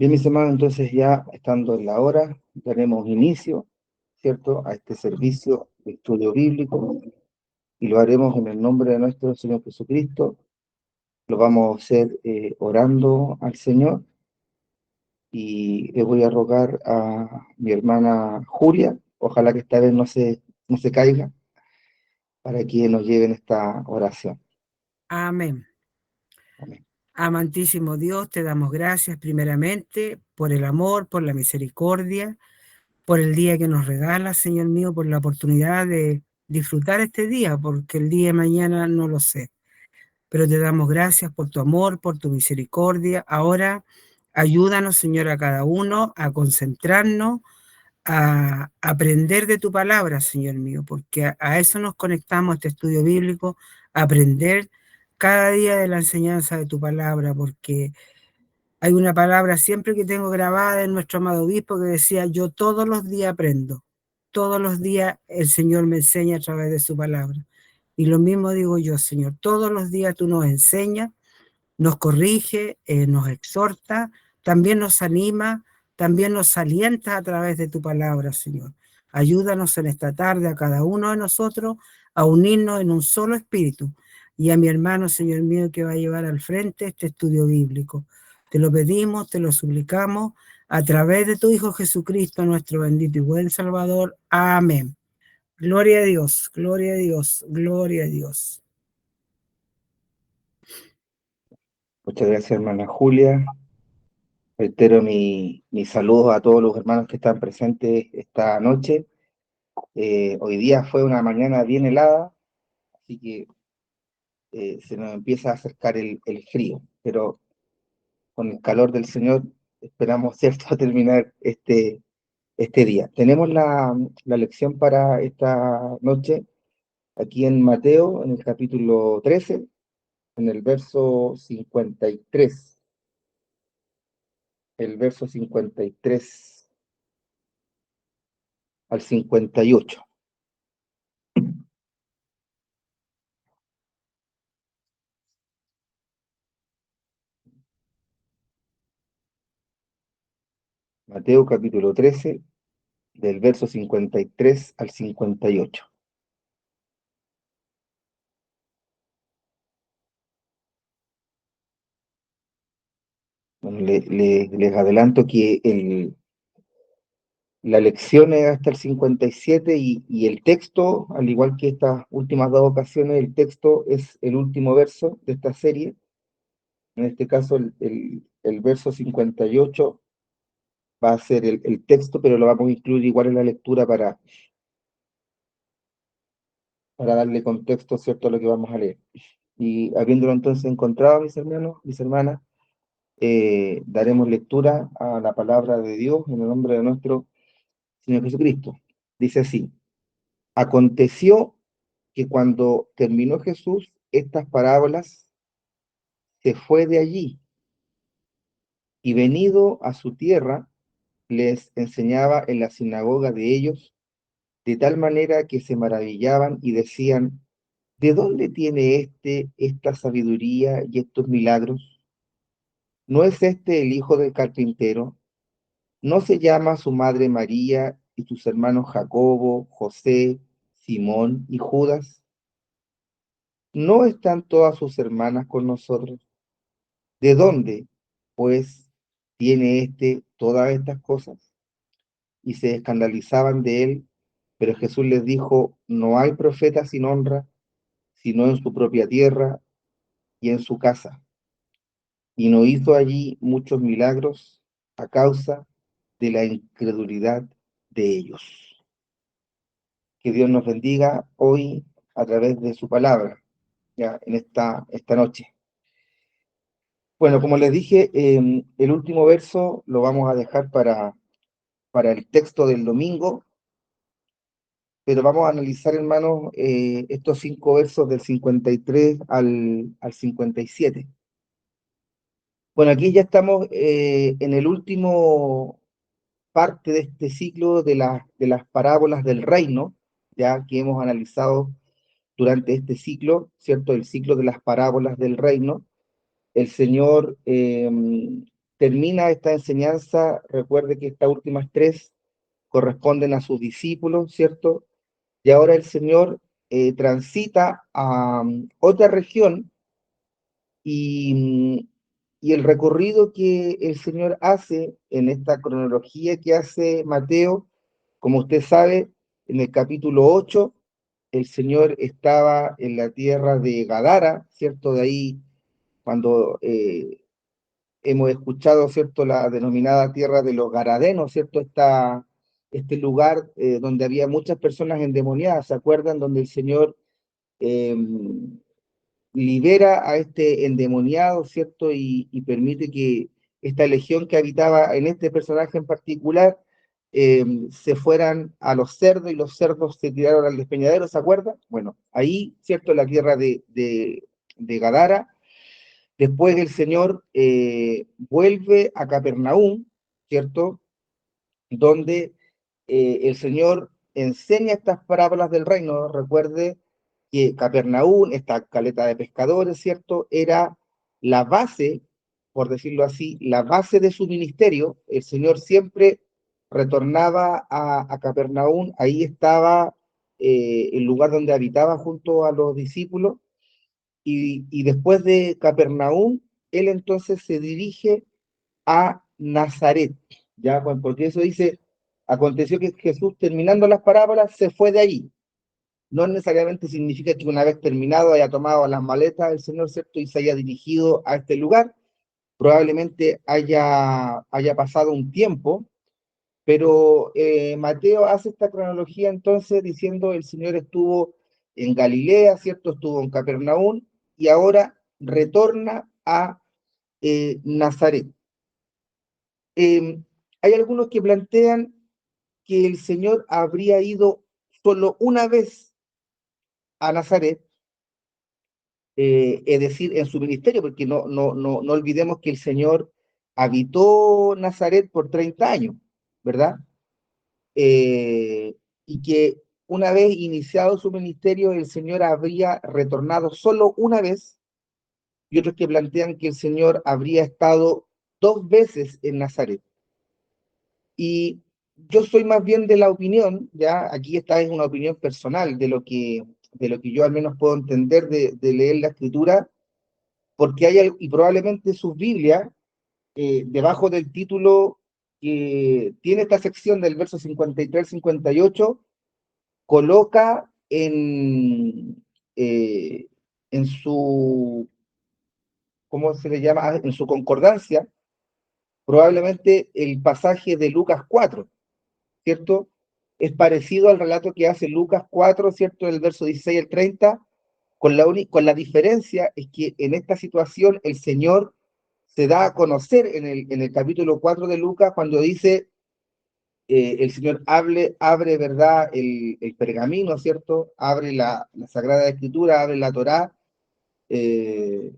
Bien, mis hermanos, entonces ya estando en la hora, daremos inicio, ¿cierto?, a este servicio de estudio bíblico y lo haremos en el nombre de nuestro Señor Jesucristo. Lo vamos a hacer orando al Señor y le voy a rogar a mi hermana Julia, ojalá que esta vez no se caiga, para que nos lleven esta oración. Amén. Amén. Amantísimo Dios, te damos gracias primeramente por el amor, por la misericordia, por el día que nos regalas, Señor mío, por la oportunidad de disfrutar este día, porque el día de mañana no lo sé. Pero te damos gracias por tu amor, por tu misericordia. Ahora ayúdanos, Señor, a cada uno a concentrarnos, a aprender de tu palabra, Señor mío, porque a eso nos conectamos, a este estudio bíblico, a aprender cada día de la enseñanza de tu palabra, porque hay una palabra siempre que tengo grabada en nuestro amado obispo que decía: yo todos los días aprendo, todos los días el Señor me enseña a través de su palabra. Y lo mismo digo yo, Señor, todos los días tú nos enseñas, nos corrige, nos exhorta, también nos anima, también nos alienta a través de tu palabra, Señor. Ayúdanos en esta tarde a cada uno de nosotros a unirnos en un solo espíritu. Y a mi hermano, Señor mío, que va a llevar al frente este estudio bíblico. Te lo pedimos, te lo suplicamos, a través de tu Hijo Jesucristo, nuestro bendito y buen Salvador. Amén. Gloria a Dios, gloria a Dios, gloria a Dios. Muchas gracias, hermana Julia. Reitero mi saludo a todos los hermanos que están presentes esta noche. Hoy día fue una mañana bien helada, así que se nos empieza a acercar el frío, pero con el calor del Señor esperamos, ¿cierto?, terminar este día. Tenemos la lección para esta noche aquí en Mateo, en el capítulo 13, en el verso 53. El verso 53 al 58. Mateo capítulo 13, del verso 53 al 58. Bueno, les adelanto que la lección es hasta el 57 y el texto, al igual que estas últimas dos ocasiones, el texto es el último verso de esta serie. En este caso, el verso 58 va a ser el texto, pero lo vamos a incluir igual en la lectura para darle contexto, ¿cierto?, a lo que vamos a leer. Y habiéndolo entonces encontrado, mis hermanos, mis hermanas, daremos lectura a la palabra de Dios en el nombre de nuestro Señor Jesucristo. Dice así: aconteció que cuando terminó Jesús estas parábolas, se fue de allí y venido a su tierra, les enseñaba en la sinagoga de ellos, de tal manera que se maravillaban y decían: ¿de dónde tiene esta sabiduría y estos milagros? ¿No es este el hijo del carpintero? ¿No se llama su madre María y sus hermanos Jacobo, José, Simón y Judas? ¿No están todas sus hermanas con nosotros? ¿De dónde, pues, tiene todas estas cosas? Y se escandalizaban de él, pero Jesús les dijo: no hay profeta sin honra, sino en su propia tierra y en su casa. Y no hizo allí muchos milagros a causa de la incredulidad de ellos. Que Dios nos bendiga hoy a través de su palabra, ya en esta noche. Bueno, como les dije, el último verso lo vamos a dejar para el texto del domingo, pero vamos a analizar, hermanos, estos 5 versos del 53 al 57. Bueno, aquí ya estamos en el último parte de este ciclo de las parábolas del reino, ya que hemos analizado durante este ciclo, ¿cierto? El ciclo de las parábolas del reino. El Señor termina esta enseñanza, recuerde que estas últimas tres corresponden a sus discípulos, ¿cierto? Y ahora el Señor transita a otra región y, y el recorrido que el Señor hace en esta cronología que hace Mateo, como usted sabe, en el capítulo 8, el Señor estaba en la tierra de Gadara, ¿cierto? De ahí, cuando hemos escuchado, ¿cierto? La denominada tierra de los Garadenos, ¿cierto? Este lugar donde había muchas personas endemoniadas, ¿se acuerdan? Donde el Señor eh, libera a este endemoniado, ¿cierto? Y permite que esta legión que habitaba en este personaje en particular se fueran a los cerdos y los cerdos se tiraron al despeñadero, ¿se acuerdan? Bueno, ahí, ¿cierto? La tierra de Gadara. Después el Señor vuelve a Capernaum, ¿cierto? Donde el Señor enseña estas parábolas del reino. Recuerde que Capernaum, esta caleta de pescadores, ¿cierto? Era la base, por decirlo así, la base de su ministerio. El Señor siempre retornaba a Capernaum, ahí estaba el lugar donde habitaba junto a los discípulos, y después de Capernaum, él entonces se dirige a Nazaret, ¿ya? Porque eso dice, aconteció que Jesús, terminando las parábolas, se fue de ahí. No necesariamente significa que una vez terminado haya tomado las maletas del Señor, ¿cierto? Y se haya dirigido a este lugar. Probablemente haya pasado un tiempo, pero Mateo hace esta cronología entonces diciendo el Señor estuvo en Galilea, ¿cierto? Estuvo en Capernaum y ahora retorna a Nazaret. Eh, Hay algunos que plantean que el Señor habría ido solo una vez a Nazaret, es decir, en su ministerio, porque no olvidemos que el Señor habitó Nazaret por 30 años, ¿verdad? Y que una vez iniciado su ministerio, el Señor habría retornado solo una vez, y otros que plantean que el Señor habría estado dos veces en Nazaret. Y yo soy más bien de la opinión, ya aquí esta es una opinión personal de lo que yo al menos puedo entender de leer la escritura, porque hay, y probablemente sus Biblias, debajo del título que tiene esta sección del verso 53-58, coloca en su, ¿cómo se le llama? En su concordancia, probablemente el pasaje de Lucas 4, ¿cierto? Es parecido al relato que hace Lucas 4, ¿cierto? Del verso 16 al 30, con la diferencia es que en esta situación el Señor se da a conocer en el capítulo 4 de Lucas cuando dice, el Señor abre, ¿verdad? El pergamino, ¿cierto? Abre la Sagrada Escritura, abre la Torá, eh,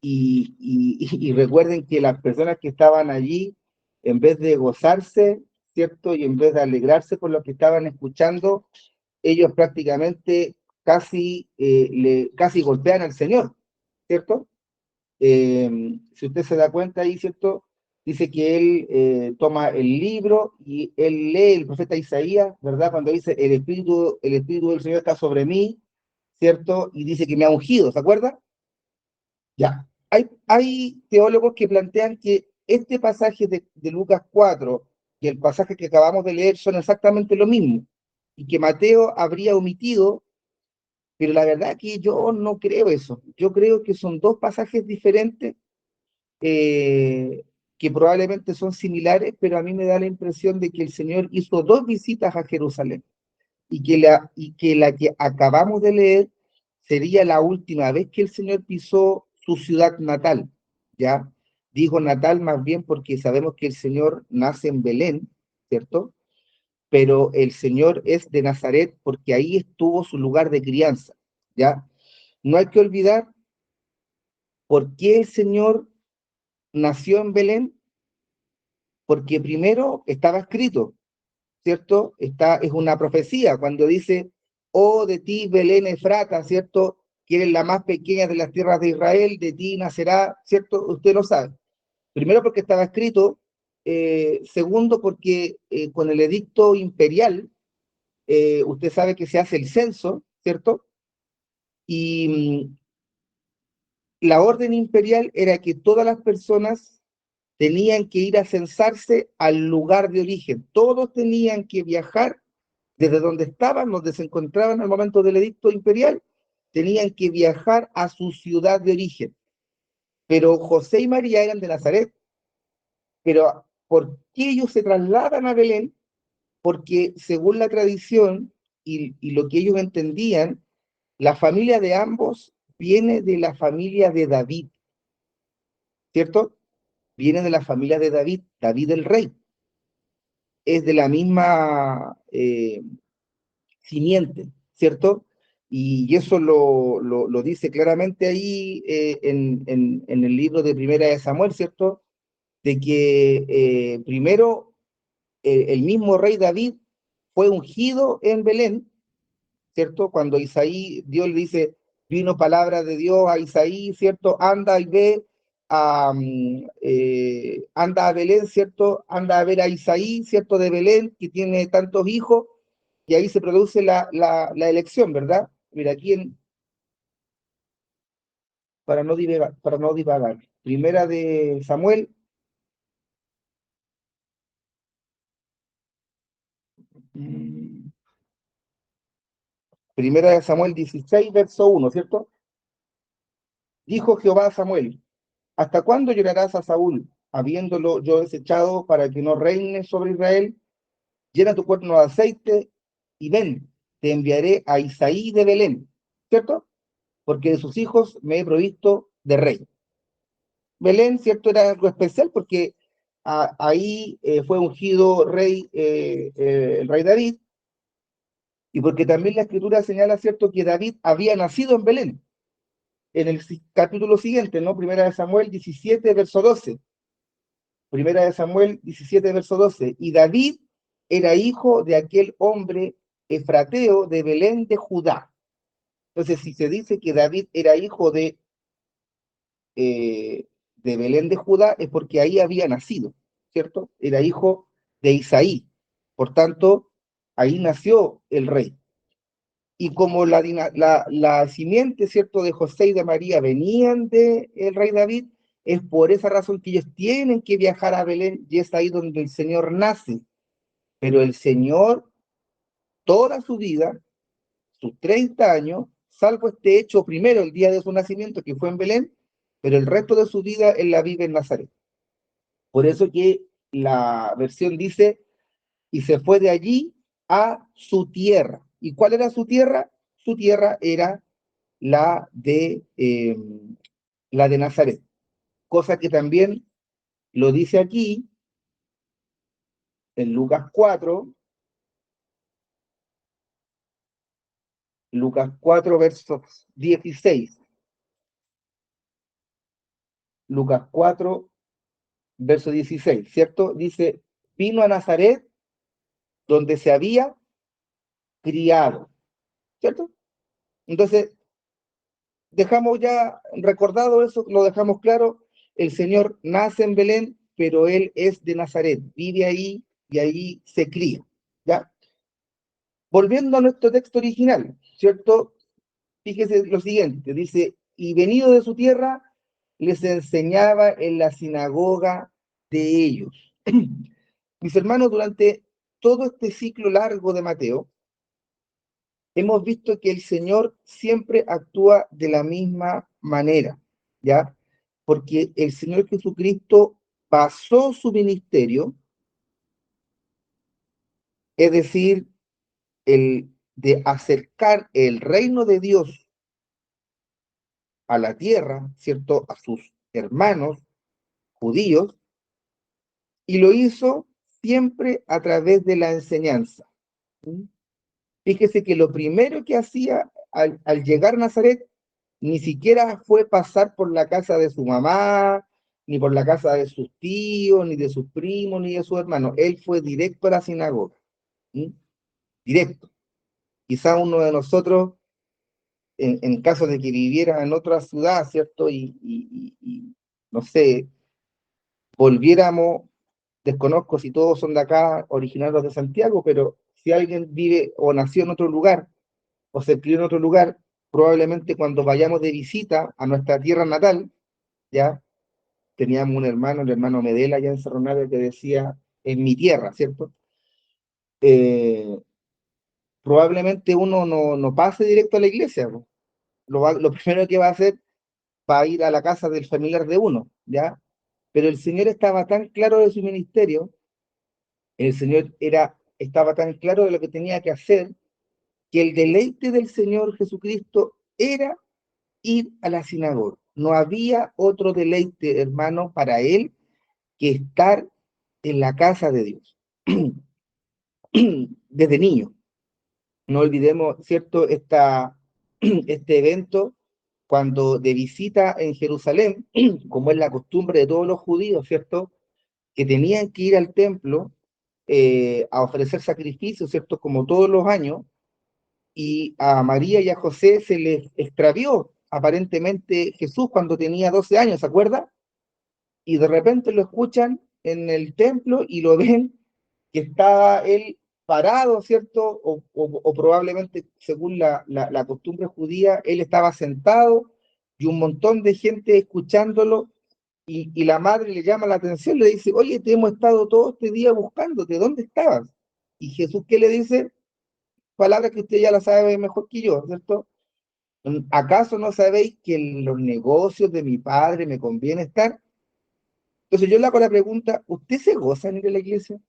y recuerden que las personas que estaban allí, en vez de gozarse, ¿cierto? Y en vez de alegrarse por lo que estaban escuchando, ellos prácticamente casi golpean al Señor, ¿cierto? Si usted se da cuenta ahí, ¿cierto? Dice que él toma el libro y él lee el profeta Isaías, ¿verdad? Cuando dice, el Espíritu del Señor está sobre mí, ¿cierto? Y dice que me ha ungido, ¿se acuerda? Ya. Hay teólogos que plantean que este pasaje de Lucas 4 y el pasaje que acabamos de leer son exactamente lo mismo, y que Mateo habría omitido, pero la verdad que yo no creo eso. Yo creo que son dos pasajes diferentes, eh, que probablemente son similares, pero a mí me da la impresión de que el Señor hizo dos visitas a Jerusalén y que la que acabamos de leer sería la última vez que el Señor pisó su ciudad natal, ¿ya? Digo natal más bien porque sabemos que el Señor nace en Belén, ¿cierto? Pero el Señor es de Nazaret porque ahí estuvo su lugar de crianza, ¿ya? No hay que olvidar por qué el Señor nació en Belén, porque primero estaba escrito, ¿cierto? Es una profecía cuando dice, oh de ti Belén Efrata, ¿cierto? Que eres la más pequeña de las tierras de Israel, de ti nacerá, ¿cierto? Usted lo sabe. Primero porque estaba escrito, segundo porque con el edicto imperial, usted sabe que se hace el censo, ¿cierto? Y la orden imperial era que todas las personas tenían que ir a censarse al lugar de origen. Todos tenían que viajar desde donde estaban, donde se encontraban al momento del edicto imperial, tenían que viajar a su ciudad de origen. Pero José y María eran de Nazaret. Pero ¿por qué ellos se trasladan a Belén? Porque según la tradición y lo que ellos entendían, la familia de ambos viene de la familia de David, ¿cierto? Viene de la familia de David, David el rey. Es de la misma simiente, ¿cierto? Y eso lo dice claramente ahí en el libro de Primera de Samuel, ¿cierto? De que primero el mismo rey David fue ungido en Belén, ¿cierto? Cuando Isaí, Dios le dice, vino palabra de Dios a Isaí, ¿cierto? Anda y ve, anda a Belén, ¿cierto? Anda a ver a Isaí, ¿cierto? De Belén, que tiene tantos hijos, y ahí se produce la elección, ¿verdad? Mira, aquí para no divagar. Primera de Samuel, mm, primera de Samuel 16, verso 1, ¿cierto? Dijo Jehová a Samuel, ¿hasta cuándo llorarás a Saúl, habiéndolo yo desechado para que no reine sobre Israel? Llena tu cuerno de aceite y ven, te enviaré a Isaí de Belén, ¿cierto? Porque de sus hijos me he provisto de rey. Belén, ¿cierto? Era algo especial porque ahí fue ungido rey, el rey David, y porque también la escritura señala, ¿cierto?, que David había nacido en Belén. En el capítulo siguiente, ¿no? Primera de Samuel 17, verso 12. Primera de Samuel 17, verso 12. Y David era hijo de aquel hombre efrateo de Belén de Judá. Entonces, si se dice que David era hijo de Belén de Judá, es porque ahí había nacido, ¿cierto? Era hijo de Isaí. Por tanto, ahí nació el rey. Y como la simiente, ¿cierto?, de José y de María venían de el rey David, es por esa razón que ellos tienen que viajar a Belén y es ahí donde el Señor nace. Pero el Señor, toda su vida, sus 30 años, salvo este hecho primero, el día de su nacimiento, que fue en Belén, pero el resto de su vida él la vive en Nazaret. Por eso que la versión dice, y se fue de allí a su tierra. ¿Y cuál era su tierra? Su tierra era la la de Nazaret, cosa que también lo dice aquí en Lucas 4 versos 16. Lucas 4 verso 16, ¿cierto? Dice, vino a Nazaret donde se había criado, ¿cierto? Entonces, dejamos ya recordado eso, lo dejamos claro, el Señor nace en Belén, pero Él es de Nazaret, vive ahí y ahí se cría, ¿ya? Volviendo a nuestro texto original, ¿cierto? Fíjese lo siguiente, dice, y venido de su tierra, les enseñaba en la sinagoga de ellos. Mis hermanos, durante todo este ciclo largo de Mateo, hemos visto que el Señor siempre actúa de la misma manera, ¿ya? Porque el Señor Jesucristo pasó su ministerio, es decir, el de acercar el reino de Dios a la tierra, ¿cierto? A sus hermanos judíos, y lo hizo siempre a través de la enseñanza. Fíjese que lo primero que hacía al llegar a Nazaret, ni siquiera fue pasar por la casa de su mamá, ni por la casa de sus tíos, ni de sus primos, ni de sus hermanos. Él fue directo a la sinagoga. ¿Sí? Directo. Quizá uno de nosotros, en caso de que viviera en otra ciudad, ¿cierto? No sé, volviéramos, desconozco si todos son de acá, originarios de Santiago, pero si alguien vive o nació en otro lugar o se crió en otro lugar, probablemente cuando vayamos de visita a nuestra tierra natal, ya teníamos un hermano, el hermano Medela allá en Cerro Navia, que decía, en mi tierra, ¿cierto? Eh, Probablemente uno no pase directo a la iglesia, ¿no? Lo primero que va a hacer va a ir a la casa del familiar de uno, ¿ya? Pero el Señor estaba tan claro de su ministerio, el Señor estaba tan claro de lo que tenía que hacer, que el deleite del Señor Jesucristo era ir a la sinagoga. No había otro deleite, hermano, para él que estar en la casa de Dios. Desde niño. No olvidemos, ¿cierto? Este evento cuando de visita en Jerusalén, como es la costumbre de todos los judíos, ¿cierto? Que tenían que ir al templo a ofrecer sacrificios, ¿cierto? Como todos los años, y a María y a José se les extravió aparentemente Jesús cuando tenía 12 años, ¿se acuerda? Y de repente lo escuchan en el templo y lo ven que estaba él parado, ¿cierto? O probablemente, según la costumbre judía, él estaba sentado y un montón de gente escuchándolo y la madre le llama la atención, le dice, oye, te hemos estado todo este día buscándote, ¿dónde estabas? Y Jesús, ¿qué le dice? Palabras que usted ya la sabe mejor que yo, ¿cierto? ¿Acaso no sabéis que en los negocios de mi padre me conviene estar? Entonces yo le hago la pregunta, ¿usted se goza en ir a la iglesia?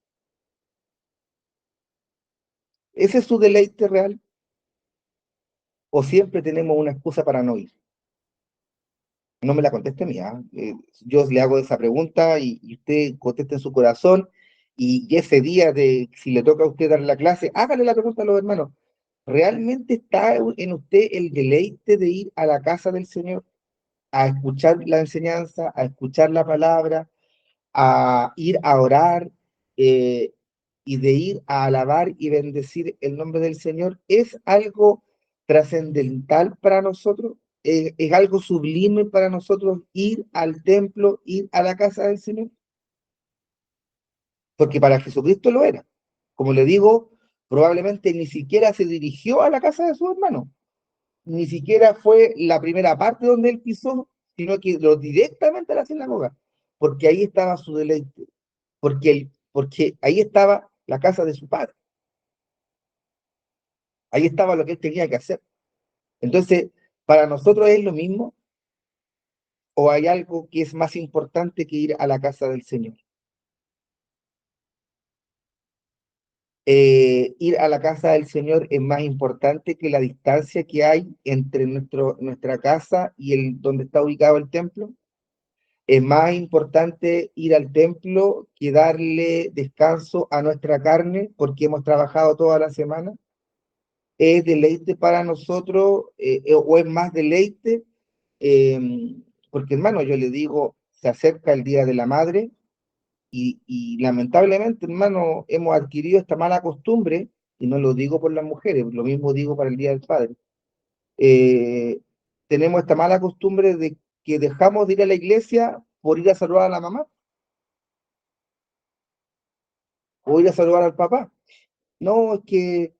¿Ese es su deleite real? ¿O siempre tenemos una excusa para no ir? No me la conteste mía. Yo le hago esa pregunta y usted conteste en su corazón y ese día de, si le toca a usted dar la clase, hágale la pregunta a los hermanos. ¿Realmente está en usted el deleite de ir a la casa del Señor, a escuchar la enseñanza, a escuchar la palabra, a ir a orar eh, y de ir a alabar y bendecir el nombre del Señor? ¿Es algo trascendental para nosotros? ¿Es algo sublime para nosotros ir al templo, ir a la casa del Señor? Porque para Jesucristo lo era. Como le digo, probablemente ni siquiera se dirigió a la casa de su hermano, ni siquiera fue la primera parte donde él pisó, sino que lo directamente a la sinagoga, porque ahí estaba su deleite, porque ahí estaba la casa de su padre, ahí estaba lo que él tenía que hacer. Entonces, ¿para nosotros es lo mismo o hay algo que es más importante que ir a la casa del Señor? Ir a la casa del Señor es más importante que la distancia que hay entre nuestra casa y el donde está ubicado el templo. Es más importante ir al templo que darle descanso a nuestra carne porque hemos trabajado toda la semana. ¿Es deleite para nosotros o es más deleite? Eh, Porque hermano, yo le digo, se acerca el Día de la Madre y lamentablemente, hermano, hemos adquirido esta mala costumbre, y no lo digo por las mujeres, lo mismo digo para el Día del Padre. Eh, Tenemos esta mala costumbre de que dejamos de ir a la iglesia por ir a saludar a la mamá o ir a saludar al papá. No, es que,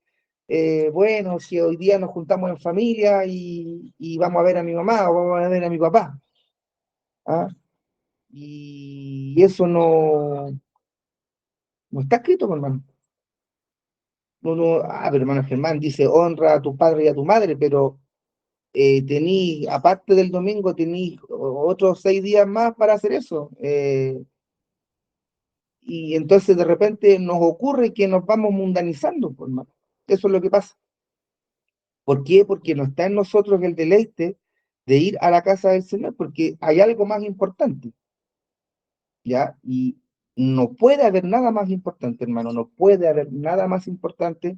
bueno, si hoy día nos juntamos en familia y vamos a ver a mi mamá o vamos a ver a mi papá. ¿Ah? Y eso no está escrito, pues, hermano. Pero hermano Germán dice, honra a tu padre y a tu madre, pero tení, aparte del domingo, tení otros 6 días más para hacer eso. Y entonces de repente nos ocurre que nos vamos mundanizando, pues, hermano. Eso es lo que pasa. ¿Por qué? Porque no está en nosotros el deleite de ir a la casa del Señor, porque hay algo más importante, ¿ya? Y no puede haber nada más importante, hermano, no puede haber nada más importante,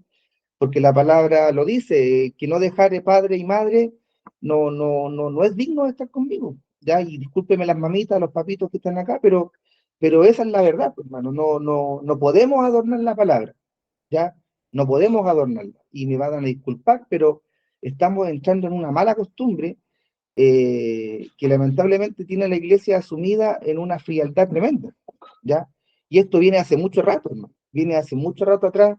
porque la palabra lo dice, que no dejare padre y madre, no es digno de estar conmigo, ¿ya? Y discúlpeme las mamitas, los papitos que están acá, pero esa es la verdad, pues, hermano, no podemos adornar la palabra, ¿ya? No podemos adornarla. Y me van a disculpar, pero estamos entrando en una mala costumbre que lamentablemente tiene la iglesia asumida en una frialdad tremenda, ¿ya? Y esto viene hace mucho rato, hermano. Viene hace mucho rato atrás,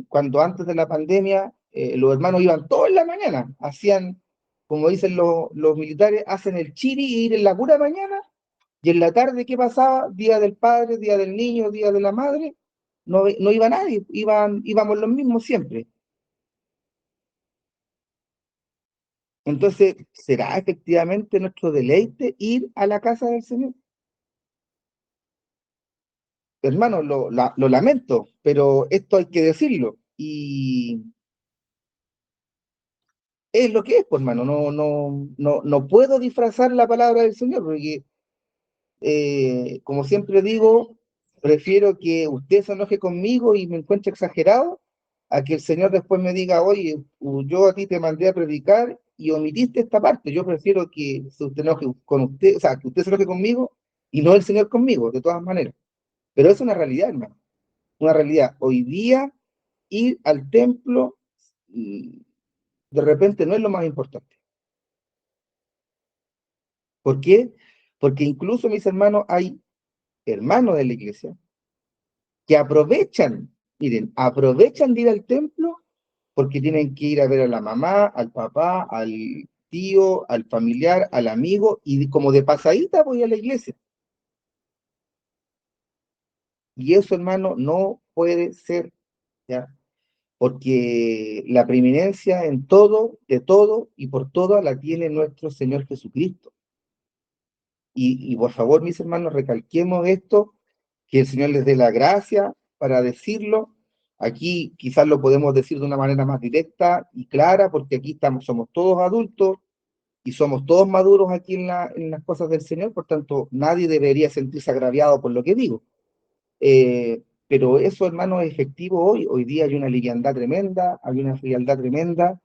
cuando antes de la pandemia, los hermanos iban todos en la mañana, hacían, como dicen los militares, hacen el chiri y ir en la pura mañana, y en la tarde, ¿qué pasaba? Día del padre, día del niño, día de la madre, no iba nadie, íbamos los mismos siempre. Entonces, ¿será efectivamente nuestro deleite ir a la casa del Señor? Hermano, lo lamento, pero esto hay que decirlo. Y es lo que es, pues, hermano. No puedo disfrazar la palabra del Señor, porque, como siempre digo, prefiero que usted se enoje conmigo y me encuentre exagerado, a que el Señor después me diga, oye, yo a ti te mandé a predicar y omitiste esta parte. Yo prefiero que se usted enoje con usted, o sea, que usted se enoje conmigo y no el Señor conmigo, de todas maneras. Pero es una realidad, hermano. Una realidad. Hoy día, ir al templo, de repente no es lo más importante. ¿Por qué? Porque incluso, mis hermanos, hay hermanos de la iglesia que aprovechan, miren, aprovechan de ir al templo porque tienen que ir a ver a la mamá, al papá, al tío, al familiar, al amigo, y como de pasadita voy a la iglesia. Y eso, hermano, no puede ser, ¿ya? Porque la preeminencia en todo, de todo y por todo la tiene nuestro Señor Jesucristo. Y por favor, mis hermanos, recalquemos esto, que el Señor les dé la gracia para decirlo. Aquí quizás lo podemos decir de una manera más directa y clara, porque aquí estamos, somos todos adultos y somos todos maduros aquí en las cosas del Señor, por tanto, nadie debería sentirse agraviado por lo que digo. Pero eso, hermano, es efectivo hoy. Hoy día hay una liviandad tremenda, hay una frialdad tremenda,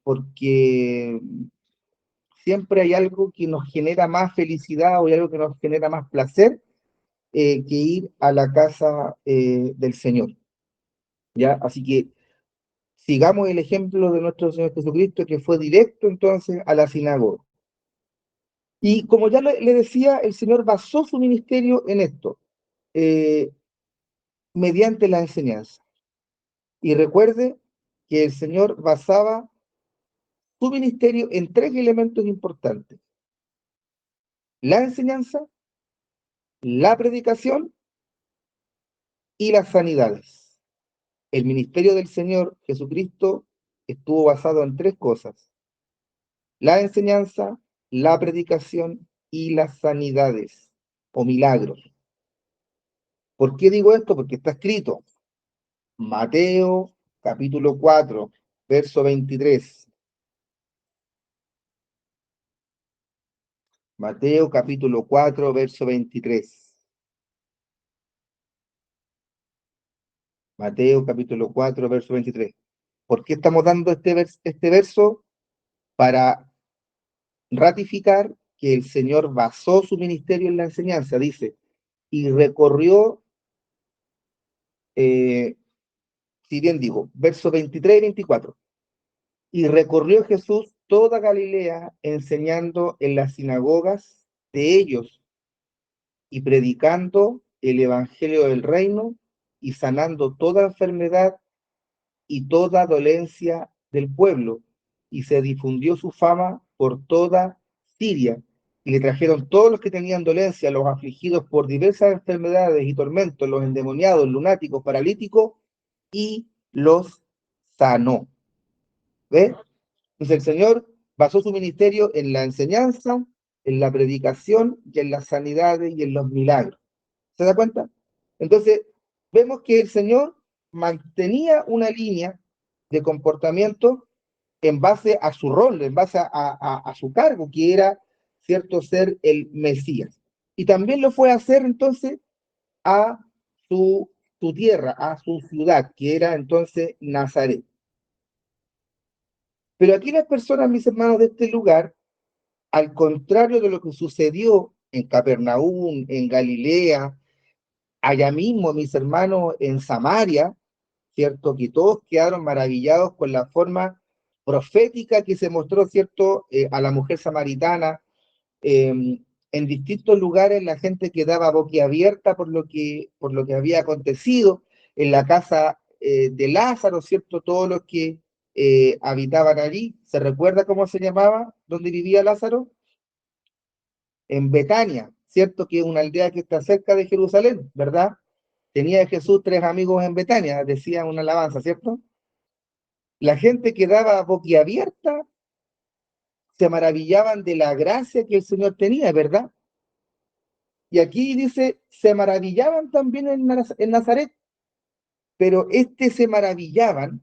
porque siempre hay algo que nos genera más felicidad o hay algo que nos genera más placer, que ir a la casa del Señor, ¿ya? Así que sigamos el ejemplo de nuestro Señor Jesucristo, que fue directo entonces a la sinagoga. Y como ya le decía, el Señor basó su ministerio en esto, eh, mediante la enseñanza. Y recuerde que el Señor basaba su ministerio en tres elementos importantes: la enseñanza, la predicación y las sanidades. El ministerio del Señor Jesucristo estuvo basado en tres cosas: la enseñanza, la predicación y las sanidades o milagros. ¿Por qué digo esto? Porque está escrito Mateo capítulo 4, verso 23. Mateo capítulo 4, verso 23. Mateo capítulo 4, verso 23. ¿Por qué estamos dando este verso? Para ratificar que el Señor basó su ministerio en la enseñanza. Dice, y recorrió, si bien digo, verso 23 y 24, y recorrió Jesús toda Galilea enseñando en las sinagogas de ellos y predicando el evangelio del reino y sanando toda enfermedad y toda dolencia del pueblo, y se difundió su fama por toda Siria, y le trajeron todos los que tenían dolencia, los afligidos por diversas enfermedades y tormentos, los endemoniados, lunáticos, paralíticos, y los sanó. ¿Ves? Entonces el Señor basó su ministerio en la enseñanza, en la predicación y en las sanidades y en los milagros. ¿Se da cuenta? Entonces, vemos que el Señor mantenía una línea de comportamiento en base a su rol, en base a su cargo, que era, cierto, ser el Mesías. Y también lo fue a hacer entonces a su tierra, a su ciudad, que era entonces Nazaret. Pero aquí las personas, mis hermanos, de este lugar, al contrario de lo que sucedió en Capernaum, en Galilea, allá mismo, mis hermanos, en Samaria, ¿cierto? Que todos quedaron maravillados con la forma profética que se mostró, ¿cierto?, a la mujer samaritana. En distintos lugares la gente quedaba boquiabierta por lo que había acontecido en la casa de Lázaro, ¿cierto? Todos los que habitaban allí. ¿Se recuerda cómo se llamaba? ¿Dónde vivía Lázaro? En Betania, ¿cierto? Que es una aldea que está cerca de Jerusalén, ¿verdad? Tenía Jesús 3 amigos en Betania, decía una alabanza, ¿cierto? La gente quedaba boquiabierta, se maravillaban de la gracia que el Señor tenía, ¿verdad? Y aquí dice, se maravillaban también en Nazaret, pero se maravillaban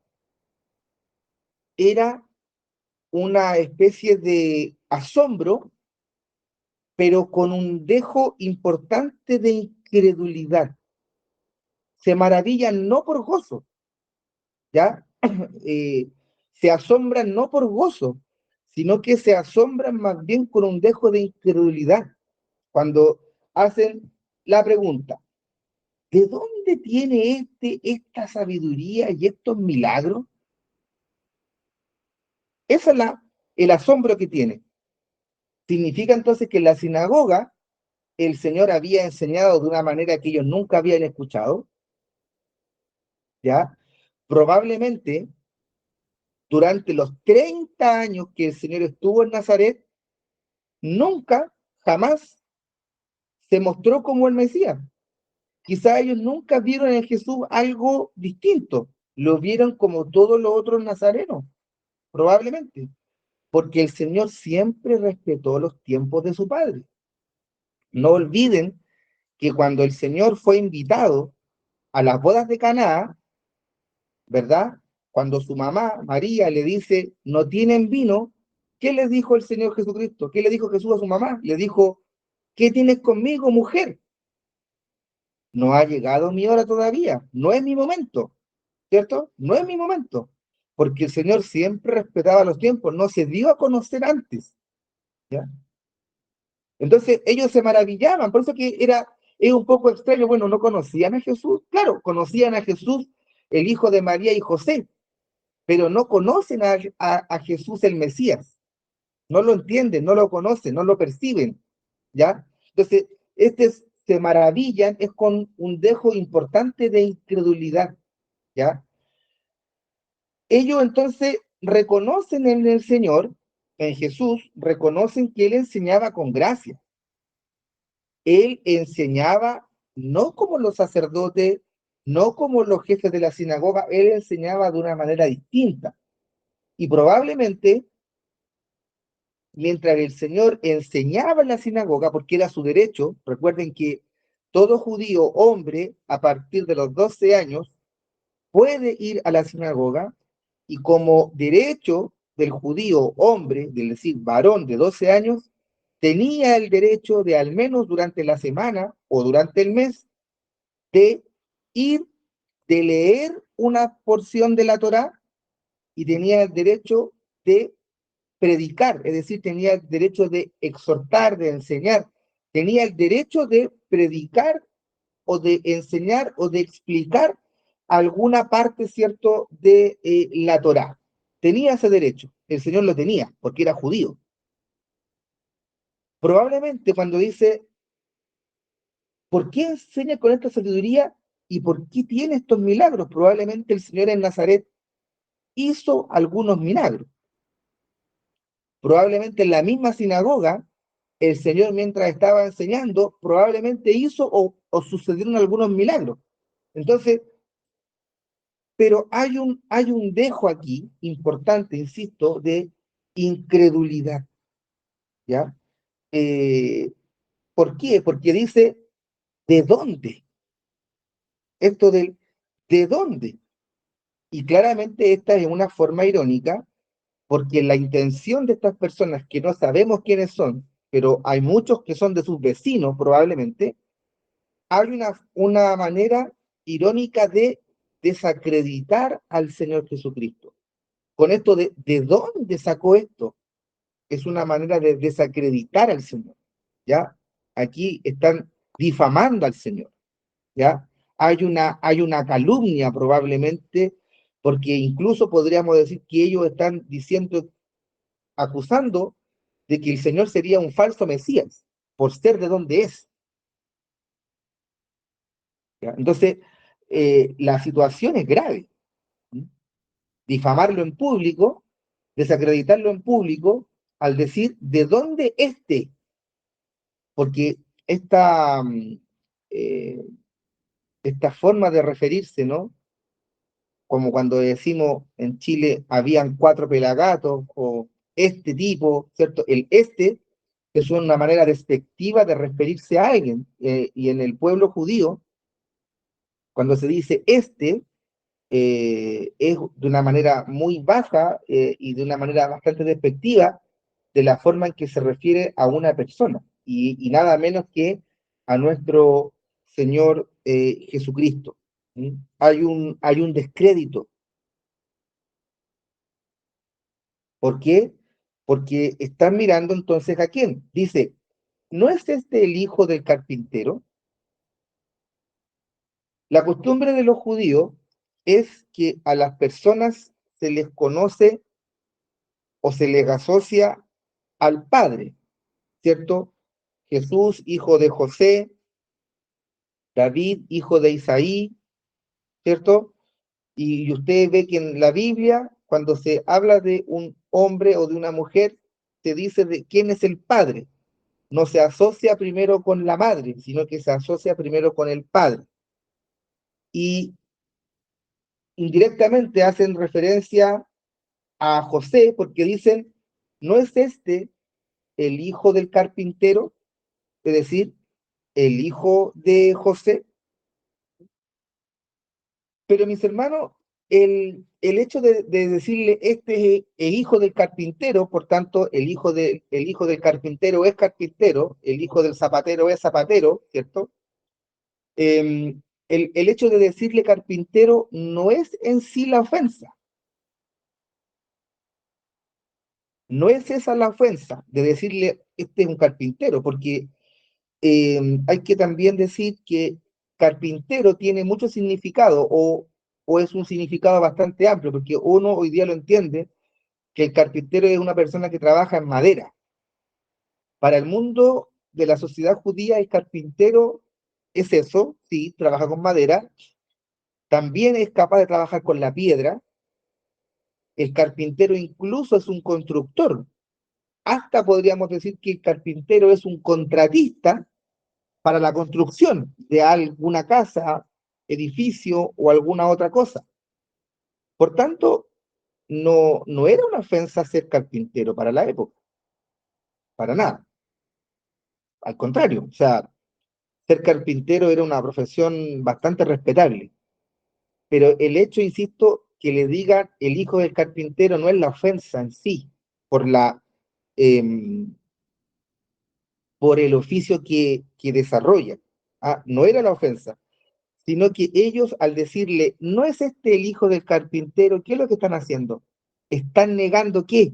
era una especie de asombro, pero con un dejo importante de incredulidad. Se maravillan no por gozo, ¿ya? Se asombran no por gozo, sino que se asombran más bien con un dejo de incredulidad. Cuando hacen la pregunta, ¿de dónde tiene esta sabiduría y estos milagros? Ese es el asombro que tiene. Significa entonces que en la sinagoga el Señor había enseñado de una manera que ellos nunca habían escuchado, ¿ya? Probablemente durante los 30 años que el Señor estuvo en Nazaret, nunca, jamás se mostró como el Mesías. Quizá ellos nunca vieron en Jesús algo distinto, lo vieron como todos los otros nazarenos, probablemente, porque el Señor siempre respetó los tiempos de su Padre. No olviden que cuando el Señor fue invitado a las bodas de Caná, ¿verdad? Cuando su mamá, María, le dice, no tienen vino, ¿qué le dijo el Señor Jesucristo? ¿Qué le dijo Jesús a su mamá? Le dijo, ¿qué tienes conmigo, mujer? No ha llegado mi hora todavía, no es mi momento, ¿cierto? No es mi momento, porque el Señor siempre respetaba los tiempos, no se dio a conocer antes, ¿ya? Entonces ellos se maravillaban, por eso que es un poco extraño, bueno, no conocían a Jesús, claro, conocían a Jesús, el hijo de María y José, pero no conocen a Jesús el Mesías, no lo entienden, no lo conocen, no lo perciben, ¿ya? Entonces, se maravillan, es con un dejo importante de incredulidad, ¿ya? Ellos entonces reconocen en el Señor, en Jesús, reconocen que Él enseñaba con gracia. Él enseñaba no como los sacerdotes, no como los jefes de la sinagoga, Él enseñaba de una manera distinta. Y probablemente, mientras el Señor enseñaba en la sinagoga, porque era su derecho, recuerden que todo judío hombre, a partir de los 12 años, puede ir a la sinagoga, y como derecho del judío hombre, es decir, varón de 12 años, tenía el derecho de al menos durante la semana o durante el mes de ir, de leer una porción de la Torá, y tenía el derecho de predicar, es decir, tenía el derecho de exhortar, de enseñar, tenía el derecho de predicar o de enseñar o de explicar alguna parte, ¿cierto?, de la Torá. Tenía ese derecho, el Señor lo tenía, porque era judío. Probablemente cuando dice, ¿por qué enseña con esta sabiduría y por qué tiene estos milagros? Probablemente el Señor en Nazaret hizo algunos milagros. Probablemente en la misma sinagoga, el Señor mientras estaba enseñando, probablemente hizo o sucedieron algunos milagros. Entonces, pero hay un dejo aquí importante, insisto, de incredulidad, ¿ya? Eh, ¿Por qué? Porque dice, ¿de dónde? Esto del ¿de dónde? Y claramente esta es una forma irónica, porque la intención de estas personas, que no sabemos quiénes son, pero hay muchos que son de sus vecinos probablemente, hay una manera irónica de desacreditar al Señor Jesucristo. Con esto ¿de dónde sacó esto? Es una manera de desacreditar al Señor, ¿ya? Aquí están difamando al Señor, ¿ya? Hay una calumnia probablemente porque incluso podríamos decir que ellos están diciendo, acusando de que el Señor sería un falso Mesías, por ser de donde es. ¿Ya? Entonces, la situación es grave. ¿Mm? Difamarlo en público, desacreditarlo en público, al decir de dónde esté, porque esta, eh, esta forma de referirse, ¿no? Como cuando decimos en Chile, habían cuatro pelagatos, o este tipo, ¿cierto? El este es una manera despectiva de referirse a alguien, y en el pueblo judío, cuando se dice este, es de una manera muy baja, y de una manera bastante despectiva de la forma en que se refiere a una persona, y nada menos que a nuestro Señor Jesucristo. ¿Mm? Hay un descrédito. ¿Por qué? Porque están mirando entonces a quién. Dice, ¿no es este el hijo del carpintero? La costumbre de los judíos es que a las personas se les conoce o se les asocia al Padre, ¿cierto? Jesús, hijo de José, David, hijo de Isaí, ¿cierto? Y usted ve que en la Biblia, cuando se habla de un hombre o de una mujer, se dice de quién es el Padre. No se asocia primero con la madre, sino que se asocia primero con el padre. Y indirectamente hacen referencia a José porque dicen, ¿no es este el hijo del carpintero? Es decir, el hijo de José. Pero mis hermanos, el hecho de decirle este es el hijo del carpintero, por tanto, el hijo del carpintero es carpintero, el hijo del zapatero es zapatero, ¿cierto? El hecho de decirle carpintero no es en sí la ofensa, no es esa la ofensa de decirle este es un carpintero, porque hay que también decir que carpintero tiene mucho significado, o es un significado bastante amplio, porque uno hoy día lo entiende que el carpintero es una persona que trabaja en madera. Para el mundo de la sociedad judía, el carpintero es eso, sí, trabaja con madera, también es capaz de trabajar con la piedra. El carpintero incluso es un constructor. Hasta podríamos decir que el carpintero es un contratista para la construcción de alguna casa, edificio o alguna otra cosa. Por tanto, no era una ofensa ser carpintero para la época, para nada. Al contrario, o sea, ser carpintero era una profesión bastante respetable. Pero el hecho, insisto, que le digan el hijo del carpintero no es la ofensa en sí, por la eh, por el oficio que desarrolla. Ah, no era la ofensa, sino que ellos al decirle, no es este el hijo del carpintero, ¿qué es lo que están haciendo? Están negando qué?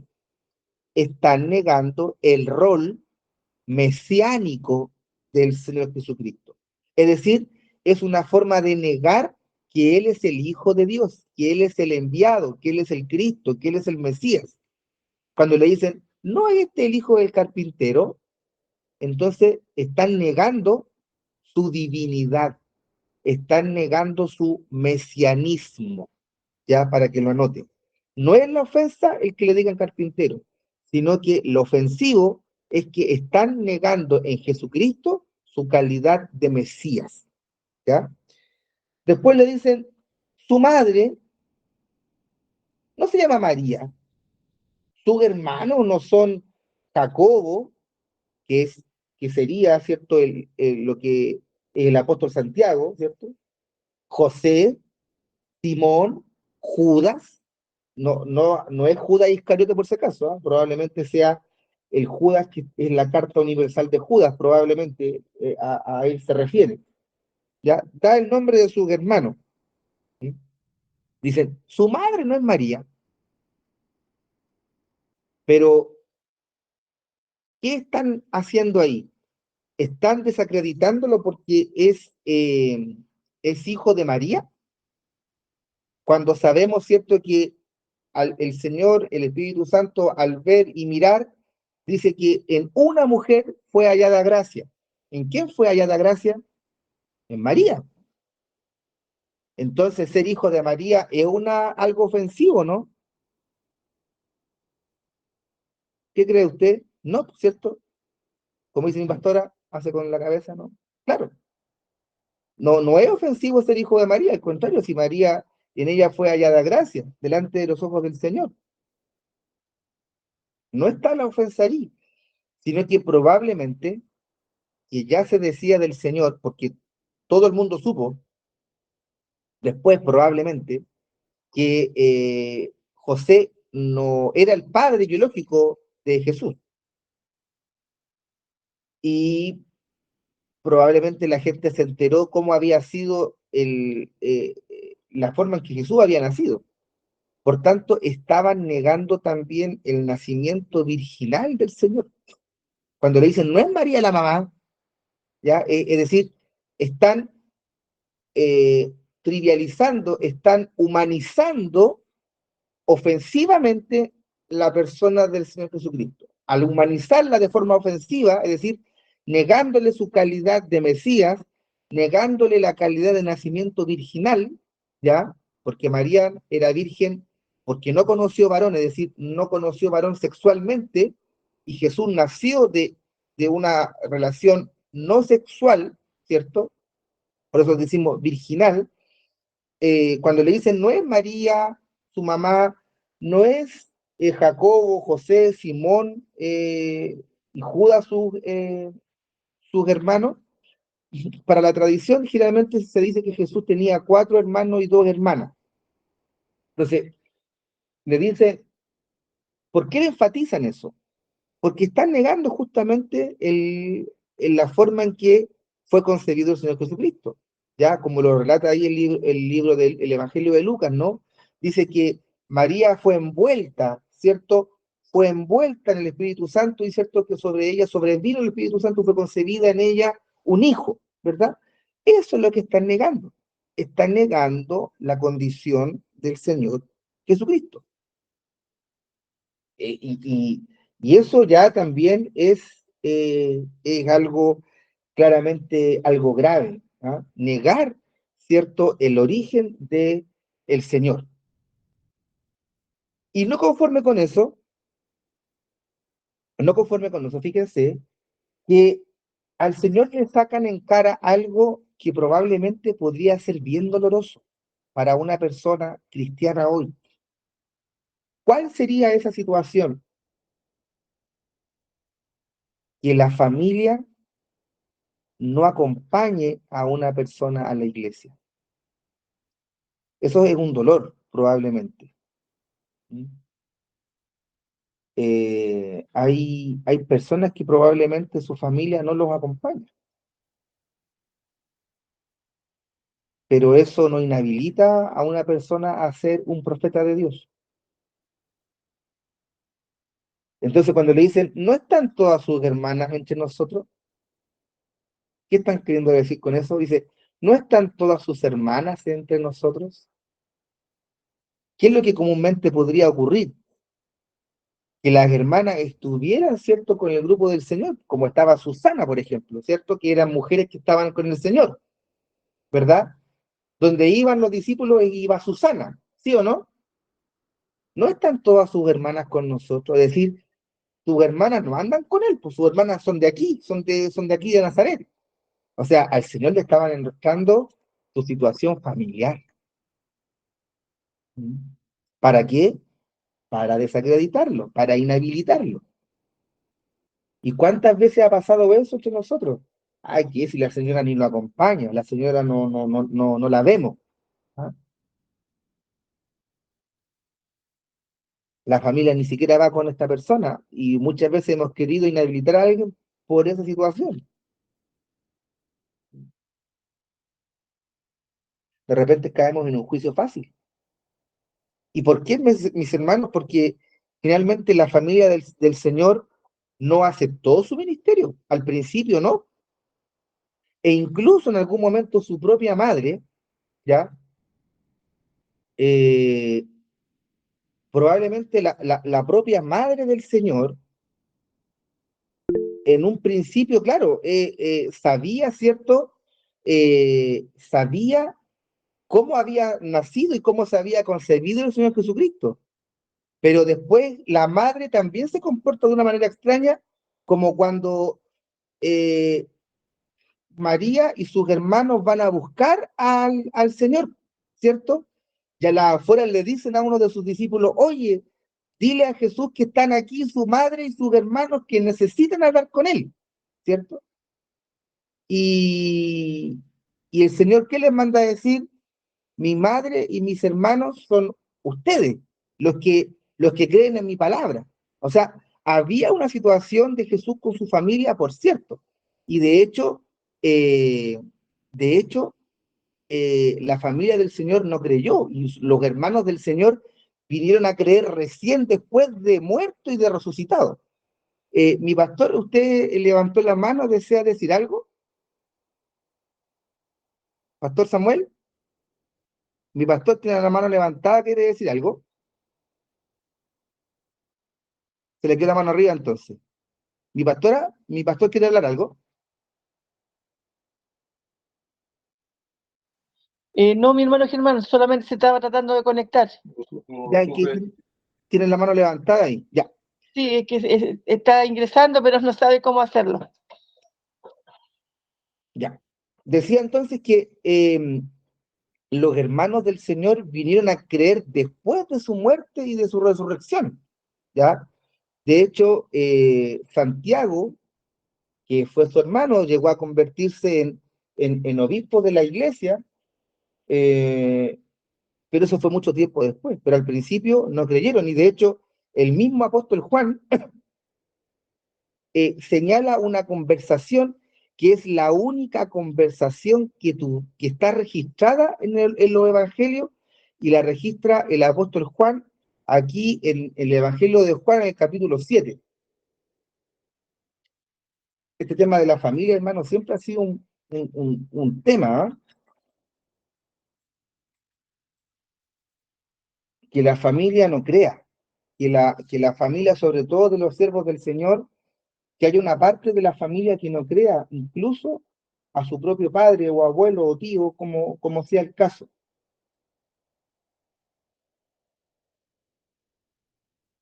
Están negando el rol mesiánico del Señor Jesucristo. Es decir, es una forma de negar que Él es el Hijo de Dios, que Él es el enviado, que Él es el Cristo, que Él es el Mesías. Cuando le dicen, no es este el hijo del carpintero, entonces están negando su divinidad, están negando su mesianismo, ya para que lo anoten. No es la ofensa el que le digan carpintero, sino que lo ofensivo es que están negando en Jesucristo su calidad de Mesías, ¿ya? Después le dicen, su madre no se llama María, sus hermanos no son Jacobo, que es que sería, ¿cierto?, lo que el apóstol Santiago, ¿cierto? José, Simón, Judas, no es Judas Iscariote por si acaso, ¿eh? Probablemente sea el Judas que es la carta universal de Judas, probablemente a él se refiere. Ya da el nombre de su hermano. ¿Sí? Dicen, su madre no es María, pero ¿qué están haciendo ahí? ¿Están desacreditándolo porque es hijo de María? cuando sabemos, ¿cierto?, que el Señor, el Espíritu Santo, al ver y mirar, dice que en una mujer fue hallada gracia. ¿En quién fue hallada gracia? En María. Entonces, ser hijo de María es algo ofensivo, ¿no? ¿Qué cree usted? No, ¿cierto? Como dice mi pastora, hace con la cabeza, ¿no? Claro, no, no es ofensivo ser hijo de María, al contrario, si María en ella fue hallada gracia delante de los ojos del Señor. No está la ofensa ahí, sino que probablemente, que ya se decía del Señor, porque todo el mundo supo, después probablemente, que José no era el padre biológico de Jesús. Y probablemente la gente se enteró cómo había sido la forma en que Jesús había nacido. Por tanto, estaban negando también el nacimiento virginal del Señor. Cuando le dicen, no es María la mamá, ¿ya? Es decir, están eh, trivializando, están humanizando ofensivamente la persona del Señor Jesucristo. Al humanizarla de forma ofensiva, es decir, negándole su calidad de Mesías, negándole la calidad de nacimiento virginal, ¿ya? Porque María era virgen porque no conoció varón, es decir, no conoció varón sexualmente, y Jesús nació de una relación no sexual, ¿cierto? Por eso decimos virginal. Cuando le dicen no es María, su mamá, no es Jacobo, José, Simón y Judas, sus hermanos, para la tradición generalmente se dice que Jesús tenía 4 hermanos y 2 hermanas. Entonces, le dicen, ¿por qué le enfatizan eso? Porque están negando justamente la forma en que fue concebido el Señor Jesucristo. Ya, como lo relata ahí el libro del el Evangelio de Lucas, ¿no? Dice que María fue envuelta, ¿cierto? Fue envuelta en el Espíritu Santo y cierto que sobre ella sobrevino el Espíritu Santo, fue concebida en ella un hijo, ¿verdad? Eso es lo que están negando. Están negando la condición del Señor Jesucristo. Eh, y, y- y eso ya también es algo, claramente algo grave, ¿ah? Negar, ¿cierto?, el origen de el Señor. Y no conforme con eso, fíjense que al Señor le sacan en cara algo que probablemente podría ser bien doloroso para una persona cristiana hoy. ¿Cuál sería esa situación? Que la familia no acompañe a una persona a la iglesia. Eso es un dolor, probablemente. ¿Mm? Hay personas que probablemente su familia no los acompaña, pero eso no inhabilita a una persona a ser un profeta de Dios. Entonces, cuando le dicen, no están todas sus hermanas entre nosotros, ¿qué están queriendo decir con eso? Dice, ¿no están todas sus hermanas entre nosotros? ¿Qué es lo que comúnmente podría ocurrir? Que las hermanas estuvieran, ¿cierto?, con el grupo del Señor, como estaba Susana, por ejemplo, ¿cierto? Que eran mujeres que estaban con el Señor, ¿verdad? Donde iban los discípulos iba Susana, ¿sí o no? No están todas sus hermanas con nosotros, es decir, sus hermanas no andan con él, pues sus hermanas son de aquí, son de aquí de Nazaret. O sea, al Señor le estaban enroscando su situación familiar. ¿Mm? ¿Para qué? Para desacreditarlo, para inhabilitarlo. ¿Y cuántas veces ha pasado eso entre nosotros? Ay, que si la señora ni lo acompaña, la señora no la vemos. ¿Ah? La familia ni siquiera va con esta persona y muchas veces hemos querido inhabilitar a alguien por esa situación. De repente caemos en un juicio fácil. ¿Y por qué, mis hermanos? Porque finalmente la familia del Señor no aceptó su ministerio. Al principio no. E incluso en algún momento su propia madre, ¿ya? eh, probablemente la propia madre del Señor, en un principio, claro, sabía, ¿cierto? Sabía cómo había nacido y cómo se había concebido el Señor Jesucristo. Pero después la madre también se comporta de una manera extraña, como cuando eh, María y sus hermanos van a buscar al Señor, ¿cierto? Y a las afueras le dicen a uno de sus discípulos, oye, dile a Jesús que están aquí su madre y sus hermanos que necesitan hablar con él, ¿cierto? Y, y el Señor, ¿qué les manda a decir? Mi madre y mis hermanos son ustedes, los que creen en mi palabra. O sea, había una situación de Jesús con su familia, por cierto, y eh, de hecho, la familia del Señor no creyó, y los hermanos del Señor vinieron a creer recién después de muerto y de resucitado. Mi pastor, usted levantó la mano, ¿desea decir algo? Pastor Samuel, mi pastor tiene la mano levantada, ¿quiere decir algo? Se le queda la mano arriba entonces. Mi pastor quiere hablar algo. No, mi hermano Germán, solamente se estaba tratando de conectar. Ya que tiene la mano levantada ahí. Ya, Sí, es que está ingresando, pero no sabe cómo hacerlo. ya. Decía entonces que los hermanos del Señor vinieron a creer después de su muerte y de su resurrección. ¿Ya? De hecho, Santiago, que fue su hermano, llegó a convertirse en obispo de la iglesia, eh, pero eso fue mucho tiempo después. Pero al principio no creyeron, y de hecho, el mismo apóstol Juan señala una conversación que es la única conversación que está registrada en los evangelios, y la registra el apóstol Juan aquí en el Evangelio de Juan en el capítulo 7. Este tema de la familia, hermano, siempre ha sido un tema, ¿eh? Que la familia no crea, que la familia, sobre todo de los siervos del Señor, que haya una parte de la familia que no crea, incluso a su propio padre o abuelo o tío, como sea el caso.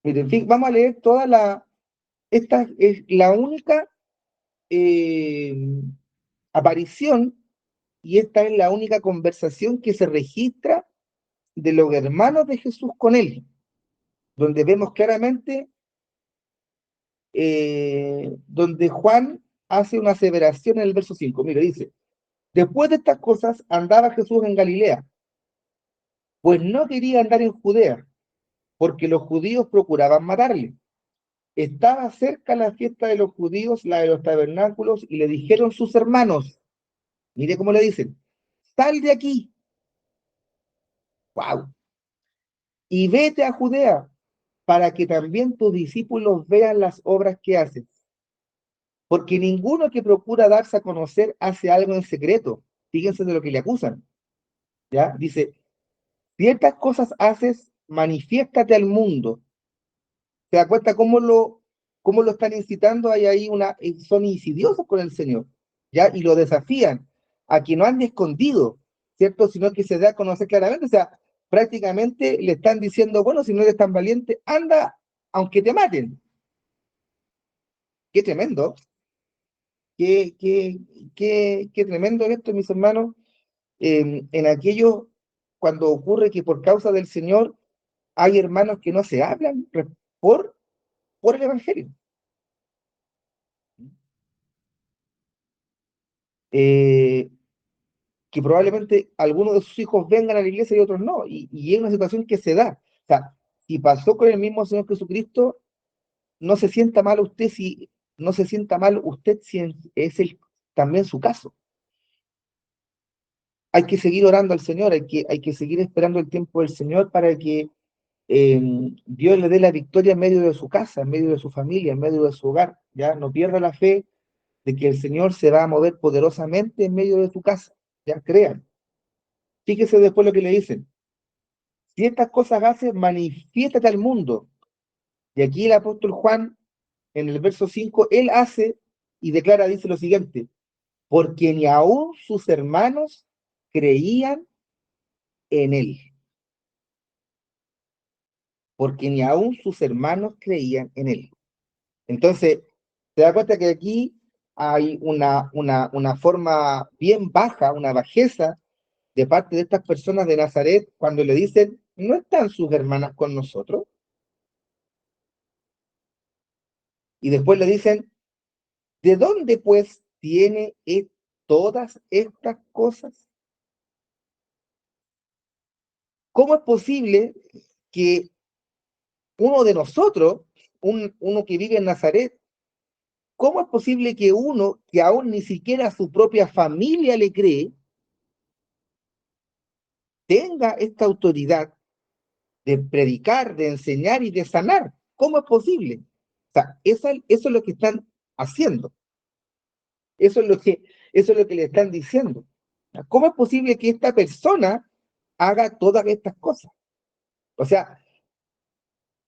Miren, en fin, vamos a leer esta es la única eh, aparición, y esta es la única conversación que se registra de los hermanos de Jesús con él, donde vemos claramente, donde Juan hace una aseveración en el verso 5. Mire, dice, después de estas cosas andaba Jesús en Galilea, pues no quería andar en Judea, porque los judíos procuraban matarle. Estaba cerca la fiesta de los judíos, la de los tabernáculos, y le dijeron sus hermanos, mire cómo le dicen, sal de aquí, wow, y vete a Judea, para que también tus discípulos vean las obras que haces. Porque ninguno que procura darse a conocer hace algo en secreto. Fíjense de lo que le acusan. ¿Ya? Dice, ciertas cosas haces, manifiéstate al mundo. ¿Se da cuenta cómo lo están incitando? Hay ahí son insidiosos con el Señor, ¿ya? Y lo desafían a que no ande escondido, ¿cierto? Sino que se dé a conocer claramente. O sea, prácticamente le están diciendo, bueno, si no eres tan valiente, anda aunque te maten. Qué tremendo, qué, qué, qué tremendo esto, mis hermanos. En aquello, cuando ocurre que por causa del Señor hay hermanos que no se hablan por, por el Evangelio. Eh, que probablemente algunos de sus hijos vengan a la iglesia y otros no, y es una situación que se da. O sea, si pasó con el mismo Señor Jesucristo, no se sienta mal usted si no se sienta mal usted si es también su caso. Hay que seguir orando al Señor, hay que seguir esperando el tiempo del Señor para que Dios le dé la victoria en medio de su casa, en medio de su familia, en medio de su hogar. Ya no pierda la fe de que el Señor se va a mover poderosamente en medio de su casa. Ya crean. Fíjese después lo que le dicen. Si estas cosas haces, manifiéstate al mundo. Y aquí el apóstol Juan, en el verso 5, él hace y declara, dice lo siguiente: porque ni aún sus hermanos creían en él. Porque ni aún sus hermanos creían en él. Entonces, te das cuenta que aquí hay una forma bien baja, una bajeza de parte de estas personas de Nazaret cuando le dicen, ¿no están sus hermanas con nosotros? Y después le dicen, ¿de dónde pues tiene todas estas cosas? ¿Cómo es posible que uno de nosotros, uno que vive en Nazaret, cómo es posible que uno que aún ni siquiera a su propia familia le cree, tenga esta autoridad de predicar, de enseñar y de sanar? ¿Cómo es posible? O sea, eso es lo que están haciendo. Eso es lo que le están diciendo. ¿Cómo es posible que esta persona haga todas estas cosas? O sea,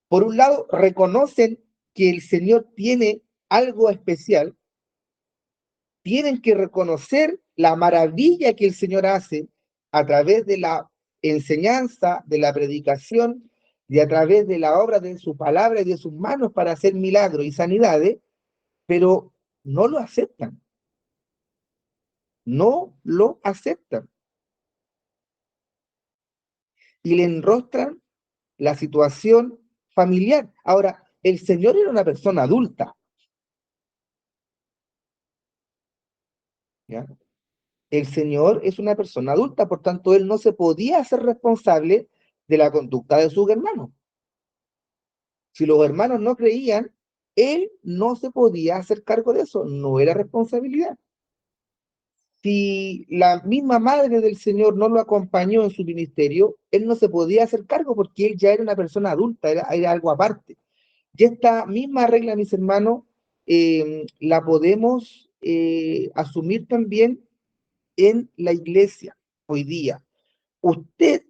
por un lado, reconocen que el Señor tiene algo especial, tienen que reconocer la maravilla que el Señor hace a través de la enseñanza, de la predicación y a través de la obra de su palabra y de sus manos para hacer milagros y sanidades, pero no lo aceptan. No lo aceptan. Y le enrostran la situación familiar. Ahora, el Señor era una persona adulta, ¿ya? El Señor es una persona adulta, por tanto, él no se podía hacer responsable de la conducta de sus hermanos. Si los hermanos no creían, él no se podía hacer cargo de eso, no era responsabilidad. Si la misma madre del Señor no lo acompañó en su ministerio, él no se podía hacer cargo porque él ya era una persona adulta, era algo aparte. Y esta misma regla, mis hermanos, la podemos asumir también en la iglesia hoy día. Usted,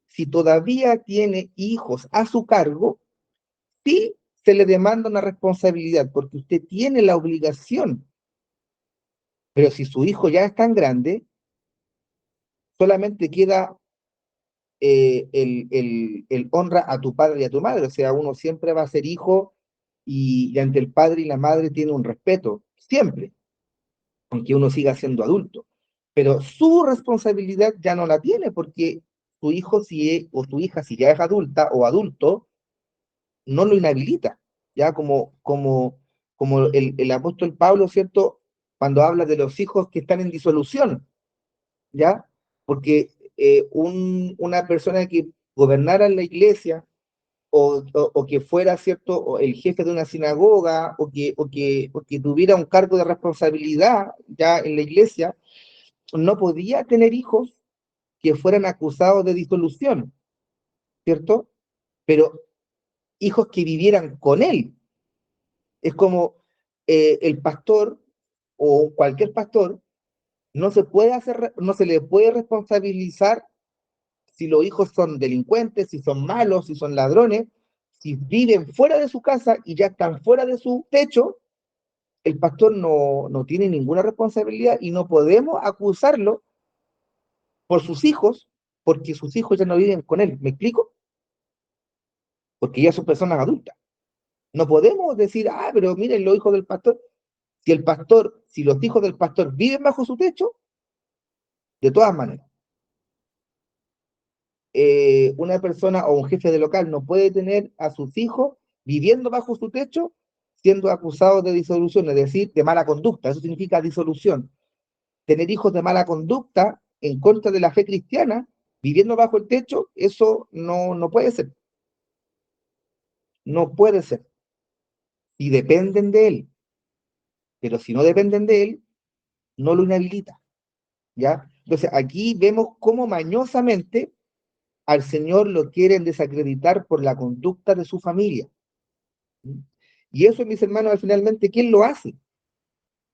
si todavía tiene hijos a su cargo, sí se le demanda una responsabilidad, porque usted tiene la obligación, pero si su hijo ya es tan grande, solamente queda el honra a tu padre y a tu madre. O sea, uno siempre va a ser hijo y ante el padre y la madre tiene un respeto, siempre, aunque uno siga siendo adulto. Pero su responsabilidad ya no la tiene porque su hijo o su hija, si ya es adulta o adulto, no lo inhabilita. Ya como el apóstol Pablo, ¿cierto? Cuando habla de los hijos que están en disolución, ¿ya? Porque una persona que gobernara en la iglesia o que fuera, ¿cierto? O el jefe de una sinagoga o que tuviera un cargo de responsabilidad ya en la iglesia, no podía tener hijos que fueran acusados de disolución, ¿cierto? Pero hijos que vivieran con él. Es como el pastor o cualquier pastor no se le puede responsabilizar si los hijos son delincuentes, si son malos, si son ladrones, si viven fuera de su casa y ya están fuera de su techo. El pastor no tiene ninguna responsabilidad y no podemos acusarlo por sus hijos, porque sus hijos ya no viven con él. ¿Me explico? Porque ya son personas adultas. No podemos decir, pero miren los hijos del pastor. Si los hijos del pastor viven bajo su techo, de todas maneras, una persona o un jefe de local no puede tener a sus hijos viviendo bajo su techo siendo acusados de disolución, es decir, de mala conducta. Eso significa disolución. Tener hijos de mala conducta en contra de la fe cristiana, viviendo bajo el techo, eso no puede ser. No puede ser. Si dependen de él. Pero si no dependen de él, no lo inhabilita. ¿Ya? Entonces, aquí vemos cómo mañosamente al Señor lo quieren desacreditar por la conducta de su familia. Y eso, mis hermanos, finalmente, ¿quién lo hace?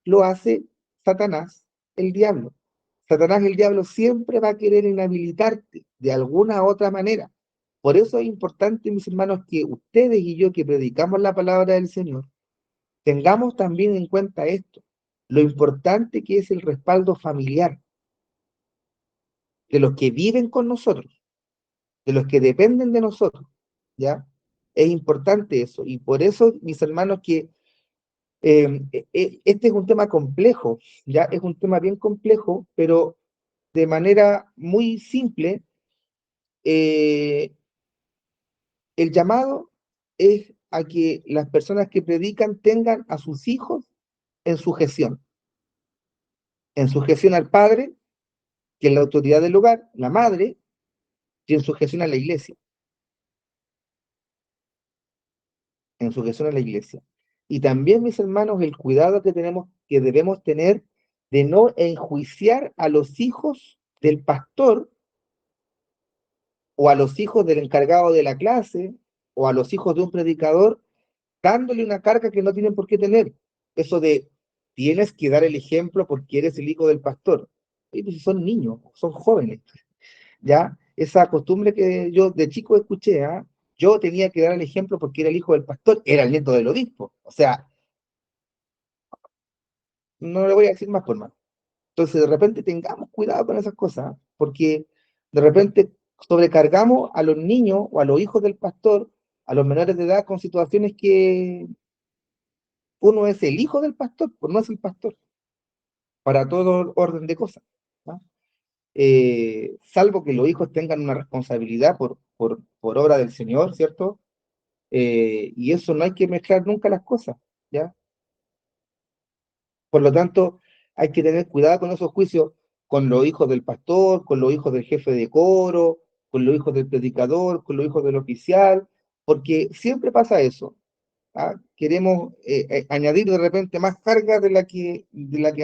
Lo hace Satanás, el diablo. Satanás, el diablo, siempre va a querer inhabilitarte de alguna u otra manera. Por eso es importante, mis hermanos, que ustedes y yo que predicamos la palabra del Señor, tengamos también en cuenta esto, lo importante que es el respaldo familiar de los que viven con nosotros, de los que dependen de nosotros, ¿ya? Es importante eso, y por eso, mis hermanos, que este es un tema complejo, ¿ya? Es un tema bien complejo, pero de manera muy simple, el llamado es a que las personas que predican tengan a sus hijos en sujeción al padre, que es la autoridad del hogar, la madre, y en sujeción a la iglesia, en sujeción a la iglesia. Y también, mis hermanos, el cuidado que debemos tener de no enjuiciar a los hijos del pastor o a los hijos del encargado de la clase o a los hijos de un predicador, dándole una carga que no tienen por qué tener. Eso de tienes que dar el ejemplo porque eres el hijo del pastor. Y pues son niños, son jóvenes, ¿ya? Esa costumbre que yo de chico escuché, ¿ah? Yo tenía que dar el ejemplo porque era el hijo del pastor, era el nieto del obispo. O sea, no le voy a decir más por más. Entonces, de repente tengamos cuidado con esas cosas, porque de repente sobrecargamos a los niños o a los hijos del pastor, a los menores de edad, con situaciones que uno es el hijo del pastor, pues no es el pastor, para todo orden de cosas, ¿no? Salvo que los hijos tengan una responsabilidad por obra del Señor, ¿cierto? Y eso no hay que mezclar nunca las cosas, ¿ya? Por lo tanto, hay que tener cuidado con esos juicios, con los hijos del pastor, con los hijos del jefe de coro, con los hijos del predicador, con los hijos del oficial, porque siempre pasa eso. ¿Ah? Queremos añadir de repente más carga de la que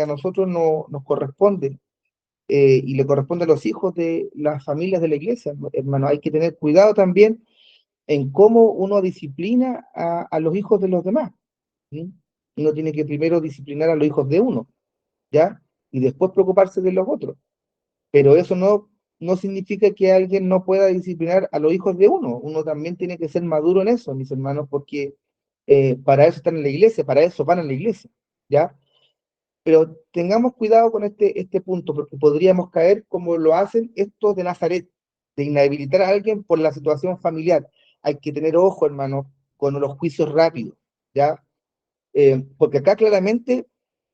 a nosotros nos corresponde, y le corresponde a los hijos de las familias de la iglesia, hermano. Hay que tener cuidado también en cómo uno disciplina a los hijos de los demás. ¿Sí? Uno tiene que primero disciplinar a los hijos de uno, ¿ya? Y después preocuparse de los otros. Pero eso no significa que alguien no pueda disciplinar a los hijos de uno. Uno también tiene que ser maduro en eso, mis hermanos, porque para eso están en la iglesia, para eso van a la iglesia, ¿ya? Pero tengamos cuidado con este punto, porque podríamos caer como lo hacen estos de Nazaret, de inhabilitar a alguien por la situación familiar. Hay que tener ojo, hermano, con los juicios rápidos, ¿ya? Porque acá claramente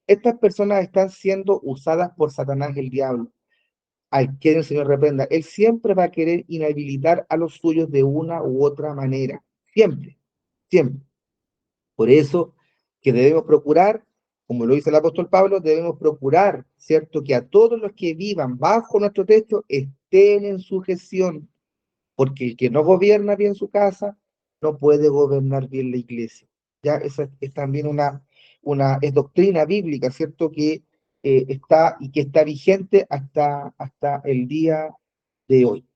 estas personas están siendo usadas por Satanás, el diablo, al que el Señor reprenda. Él siempre va a querer inhabilitar a los suyos de una u otra manera. Siempre, siempre. Por eso que debemos procurar, como lo dice el apóstol Pablo, debemos procurar, ¿cierto?, que a todos los que vivan bajo nuestro techo estén en sujeción, porque el que no gobierna bien su casa, no puede gobernar bien la iglesia. Ya, esa es también es doctrina bíblica, ¿cierto?, que está y que está vigente hasta el día de hoy.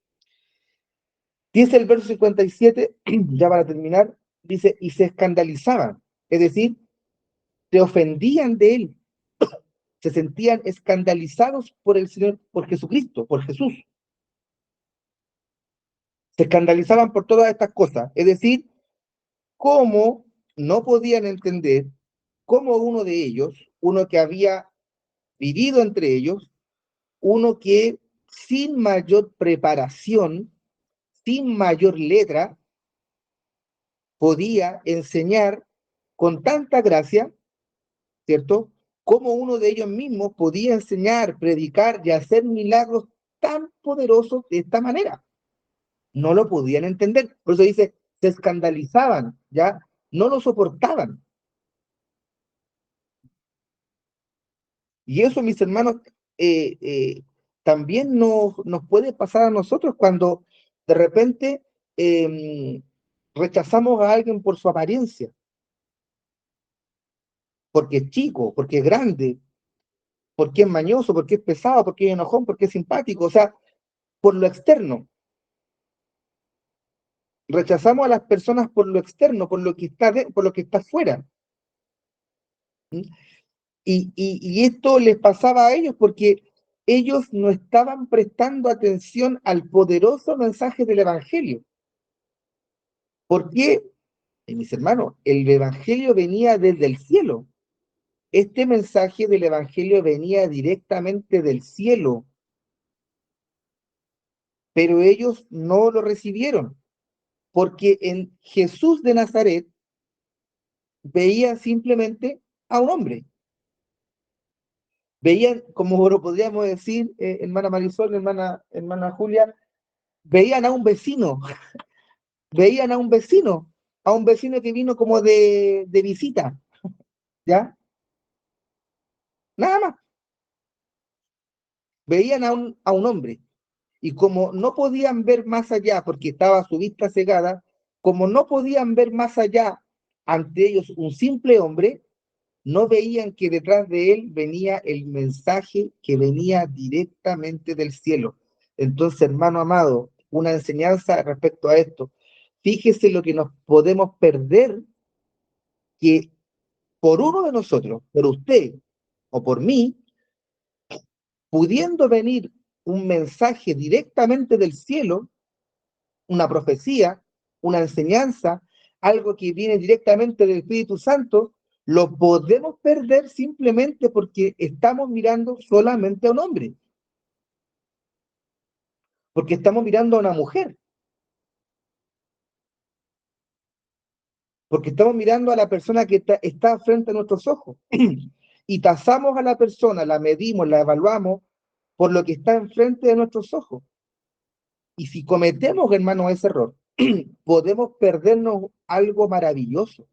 Dice el verso 57, ya para terminar, dice, y se escandalizaban, es decir, se ofendían de él, se sentían escandalizados por el Señor, por Jesucristo, por Jesús. Se escandalizaban por todas estas cosas, es decir, cómo no podían entender cómo uno de ellos, uno que había vivido entre ellos, uno que sin mayor preparación, sin mayor letra, podía enseñar con tanta gracia, ¿cierto? Cómo uno de ellos mismos podía enseñar, predicar y hacer milagros tan poderosos de esta manera. No lo podían entender. Por eso dice, se escandalizaban, ¿ya? No lo soportaban. Y eso, mis hermanos, también nos puede pasar a nosotros cuando de repente rechazamos a alguien por su apariencia, porque es chico, porque es grande, porque es mañoso, porque es pesado, porque es enojón, porque es simpático, o sea, por lo externo. Rechazamos a las personas por lo externo, por lo que por lo que está fuera. ¿Mm? Y esto les pasaba a ellos porque ellos no estaban prestando atención al poderoso mensaje del Evangelio. ¿Por qué? Mis hermanos, el Evangelio venía desde el cielo. Este mensaje del Evangelio venía directamente del cielo, pero ellos no lo recibieron, porque en Jesús de Nazaret veían simplemente a un hombre. Veían, como lo podríamos decir, hermana Marisol, hermana Julia, veían a un vecino, veían a un vecino que vino como de visita, ¿ya? Nada más, veían a un hombre. Y como no podían ver más allá, porque estaba su vista cegada, como no podían ver más allá ante ellos un simple hombre, no veían que detrás de él venía el mensaje que venía directamente del cielo. Entonces, hermano amado, una enseñanza respecto a esto. Fíjese lo que nos podemos perder, que por uno de nosotros, por usted o por mí, pudiendo venir un mensaje directamente del cielo, una profecía, una enseñanza, algo que viene directamente del Espíritu Santo, lo podemos perder simplemente porque estamos mirando solamente a un hombre, porque estamos mirando a una mujer, porque estamos mirando a la persona que está frente a nuestros ojos. Y tasamos a la persona, la medimos, la evaluamos por lo que está enfrente de nuestros ojos. Y si cometemos, hermano, ese error, podemos perdernos algo maravilloso.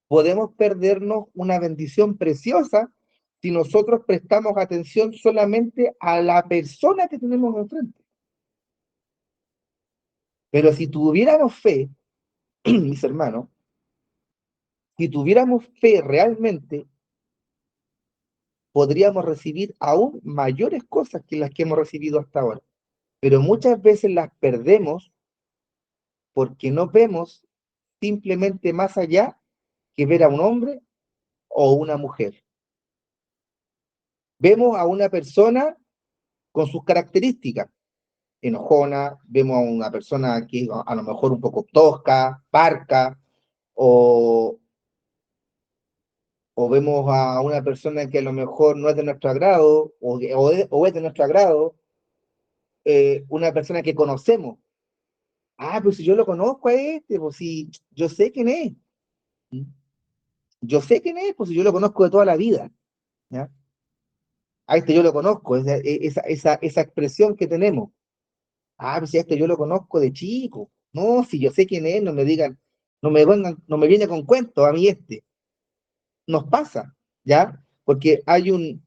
Podemos perdernos una bendición preciosa si nosotros prestamos atención solamente a la persona que tenemos enfrente. Pero si tuviéramos fe, mis hermanos, si tuviéramos fe realmente, podríamos recibir aún mayores cosas que las que hemos recibido hasta ahora. Pero muchas veces las perdemos porque no vemos simplemente más allá que ver a un hombre o una mujer. Vemos a una persona con sus características, enojona, vemos a una persona que a lo mejor un poco tosca, parca, o, o vemos a una persona que a lo mejor no es de nuestro agrado, o es de nuestro agrado, una persona que conocemos. Ah, pues si yo lo conozco a este, pues si yo sé quién es. Yo sé quién es, pues si yo lo conozco de toda la vida. ¿Ya? A este yo lo conozco, esa expresión que tenemos. Ah, pues si a este yo lo conozco de chico. No, si yo sé quién es, no me digan, no me viene con cuentos a mí este. Nos pasa, ¿ya? Porque hay un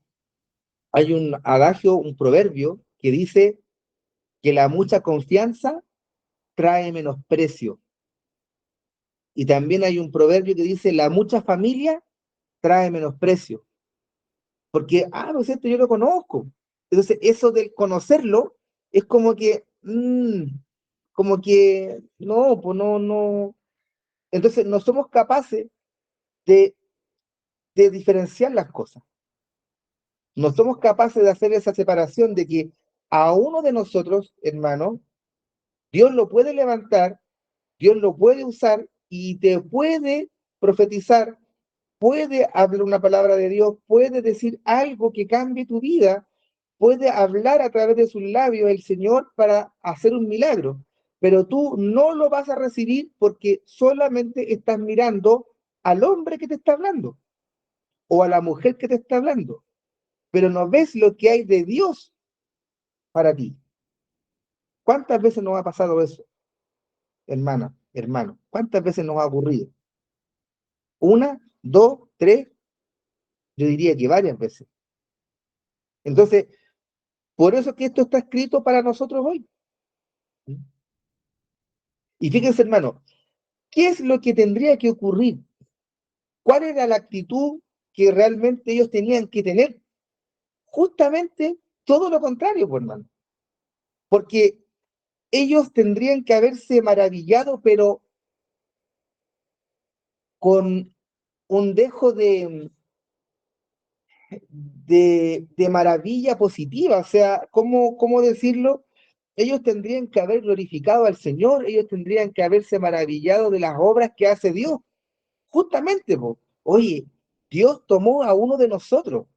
adagio, un proverbio que dice que la mucha confianza trae menosprecio. Y también hay un proverbio que dice la mucha familia trae menosprecio. Porque, pues este yo lo conozco. Entonces, eso del conocerlo es como que, no, pues no, no. Entonces, no somos capaces de, de diferenciar las cosas. No somos capaces de hacer esa separación de que a uno de nosotros, hermano, Dios lo puede levantar, Dios lo puede usar y te puede profetizar, puede hablar una palabra de Dios, puede decir algo que cambie tu vida, puede hablar a través de sus labios el Señor para hacer un milagro, pero tú no lo vas a recibir porque solamente estás mirando al hombre que te está hablando o a la mujer que te está hablando, pero no ves lo que hay de Dios para ti. ¿Cuántas veces nos ha pasado eso, hermana, hermano? ¿Cuántas veces nos ha ocurrido? ¿Una, dos, tres? Yo diría que varias veces. Entonces, por eso que esto está escrito para nosotros hoy. Y fíjense, hermano, ¿qué es lo que tendría que ocurrir? ¿Cuál era la actitud que realmente ellos tenían que tener? Justamente todo lo contrario, pues, hermano. Porque ellos tendrían que haberse maravillado, pero con un dejo de maravilla positiva. O sea, ¿cómo decirlo? ellos tendrían que haber glorificado al Señor, ellos tendrían que haberse maravillado de las obras que hace Dios. Justamente, po. Oye, Dios tomó a uno de nosotros,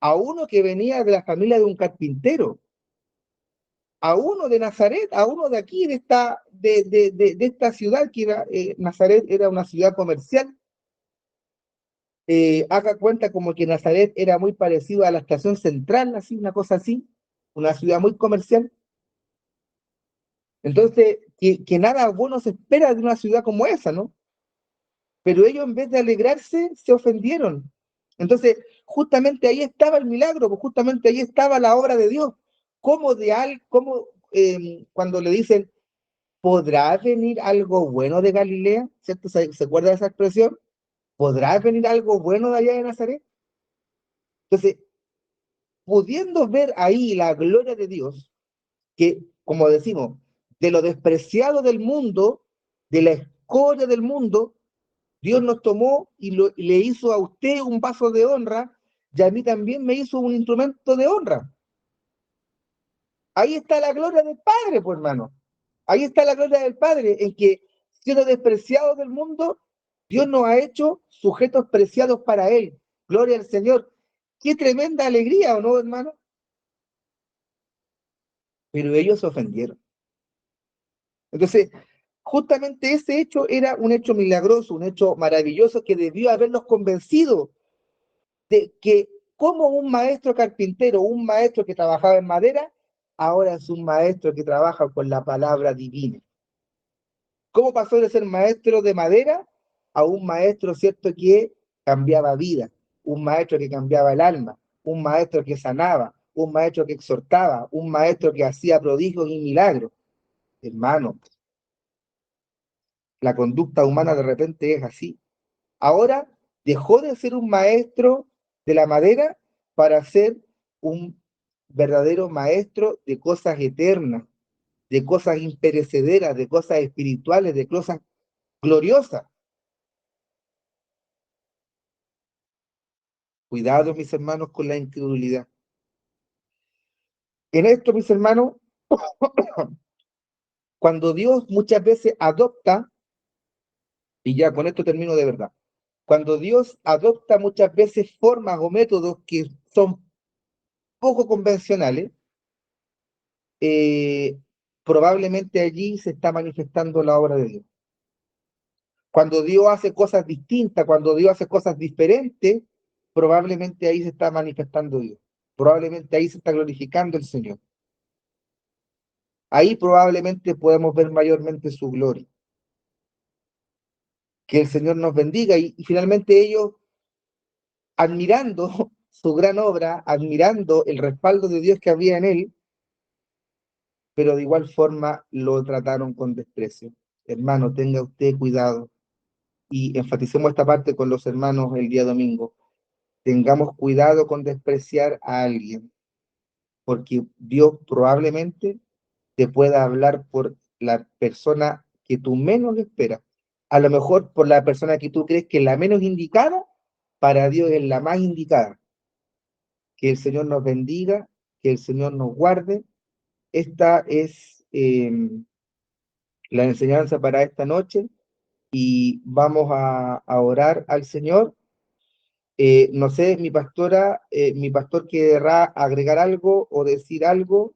a uno que venía de la familia de un carpintero, a uno de Nazaret, a uno de aquí, de esta ciudad, que era, Nazaret era una ciudad comercial. Haga cuenta como que Nazaret era muy parecido a la estación central, así, una cosa así, una ciudad muy comercial. Entonces, que nada bueno se espera de una ciudad como esa, ¿no? Pero ellos, en vez de alegrarse, se ofendieron. Entonces, justamente ahí estaba el milagro, pues justamente ahí estaba la obra de Dios. Cuando le dicen, ¿podrá venir algo bueno de Galilea? ¿Cierto? ¿Se acuerda de esa expresión? ¿Podrá venir algo bueno de allá de Nazaret? Entonces, pudiendo ver ahí la gloria de Dios, que, como decimos, de lo despreciado del mundo, de la escoria del mundo, Dios nos tomó y le hizo a usted un vaso de honra, y a mí también me hizo un instrumento de honra. Ahí está la gloria del Padre, pues, hermano. Ahí está la gloria del Padre, en que, siendo despreciados del mundo, Dios nos ha hecho sujetos preciados para Él. Gloria al Señor. Qué tremenda alegría, ¿o no, hermano? Pero ellos se ofendieron. Entonces, justamente ese hecho era un hecho milagroso, un hecho maravilloso que debió haberlos convencido de que, como un maestro carpintero, un maestro que trabajaba en madera, ahora es un maestro que trabaja con la palabra divina. ¿Cómo pasó de ser maestro de madera a un maestro, cierto, que cambiaba vida? Un maestro que cambiaba el alma, un maestro que sanaba, un maestro que exhortaba, un maestro que hacía prodigios y milagros. Hermano, la conducta humana de repente es así. Ahora dejó de ser un maestro de la madera para ser un verdadero maestro de cosas eternas, de cosas imperecederas, de cosas espirituales, de cosas gloriosas. Cuidado, mis hermanos, con la incredulidad. En esto, mis hermanos, cuando Dios muchas veces adopta, y ya con esto termino de verdad, cuando Dios adopta muchas veces formas o métodos que son poco convencionales, eh, probablemente allí se está manifestando la obra de Dios. Cuando Dios hace cosas distintas, cuando Dios hace cosas diferentes, probablemente ahí se está manifestando Dios. Probablemente ahí se está glorificando el Señor. Ahí probablemente podemos ver mayormente su gloria. Que el Señor nos bendiga y finalmente ellos, admirando su gran obra, admirando el respaldo de Dios que había en él, pero de igual forma lo trataron con desprecio. Hermano, tenga usted cuidado y enfaticemos esta parte con los hermanos el día domingo. Tengamos cuidado con despreciar a alguien, porque Dios probablemente te pueda hablar por la persona que tú menos esperas. A lo mejor por la persona que tú crees que es la menos indicada, para Dios es la más indicada. Que el Señor nos bendiga, que el Señor nos guarde. Esta es la enseñanza para esta noche y vamos a orar al Señor. No sé, mi pastor querrá agregar algo o decir algo.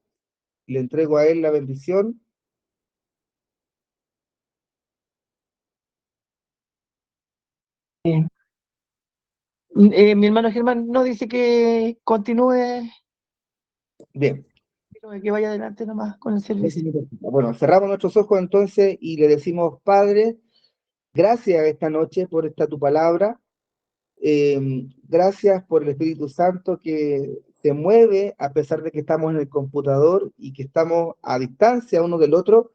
Le entrego a él la bendición. Mi hermano Germán no dice que continúe, Bien. que vaya adelante nomás con el servicio. Bueno, cerramos nuestros ojos entonces y le decimos, Padre, gracias esta noche por esta tu palabra. Gracias por el Espíritu Santo que se mueve a pesar de que estamos en el computador y que estamos a distancia uno del otro,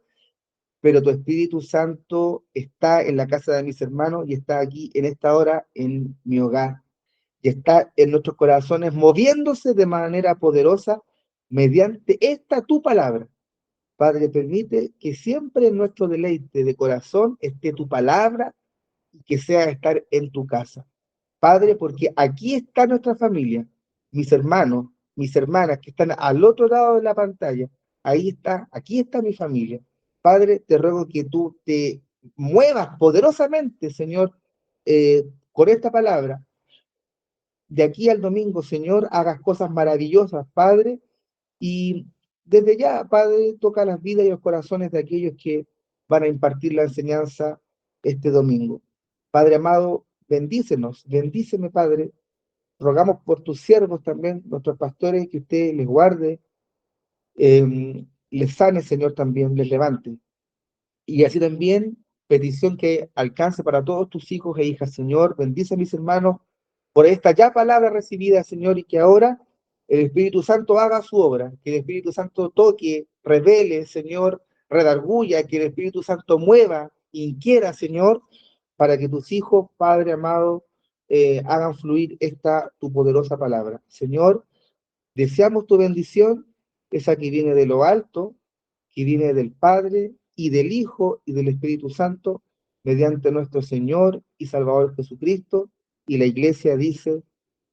pero tu Espíritu Santo está en la casa de mis hermanos y está aquí en esta hora en mi hogar y está en nuestros corazones moviéndose de manera poderosa mediante esta tu palabra. Padre, permite que siempre en nuestro deleite de corazón esté tu palabra y que sea estar en tu casa. Padre, porque aquí está nuestra familia, mis hermanos, mis hermanas que están al otro lado de la pantalla. ahí está, aquí está mi familia. Padre, te ruego que tú te muevas poderosamente, Señor, con esta palabra. De aquí al domingo, Señor, hagas cosas maravillosas, Padre, y desde ya, Padre, toca las vidas y los corazones de aquellos que van a impartir la enseñanza este domingo. Padre amado, bendícenos, bendíceme, Padre. Rogamos por tus siervos también, nuestros pastores, que usted les guarde, les sane, Señor, también, les levante. Y así también, petición que alcance para todos tus hijos e hijas, Señor. Bendice a mis hermanos por esta ya palabra recibida, Señor, y que ahora el Espíritu Santo haga su obra, que el Espíritu Santo toque, revele, Señor, redarguya, que el Espíritu Santo mueva, inquiera, Señor, para que tus hijos, Padre amado, hagan fluir esta tu poderosa palabra. Señor, deseamos tu bendición, esa que viene de lo alto, que viene del Padre y del Hijo y del Espíritu Santo, mediante nuestro Señor y Salvador Jesucristo. Y la iglesia dice,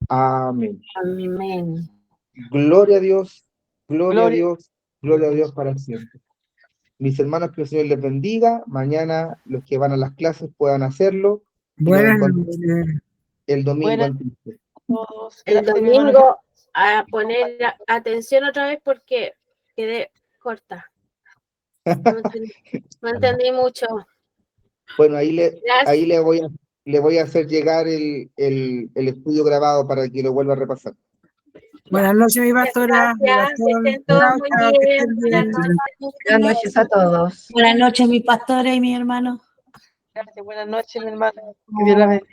amén. Amén. Gloria a Dios, gloria a Gloria. Dios, gloria a Dios para siempre. Mis hermanos, que el Señor les bendiga. Mañana los que van a las clases puedan hacerlo. Y nos Buenas encontramos noches. el domingo Buenas- en Cristo. Todos. El Gracias, mi hermano. domingo a poner atención otra vez porque quedé corta. No entendí mucho. Bueno, ahí Gracias. le voy a hacer llegar el estudio grabado para que lo vuelva a repasar. Buenas noches, mi pastora. Gracias, que estén todos Chao, muy chao, que bien. estén Buenas bien. noches. Buenas noches a todos. Buenas noches, mi pastora y mi hermano. Gracias, buenas noches, mi hermano. Que Dios la bendiga.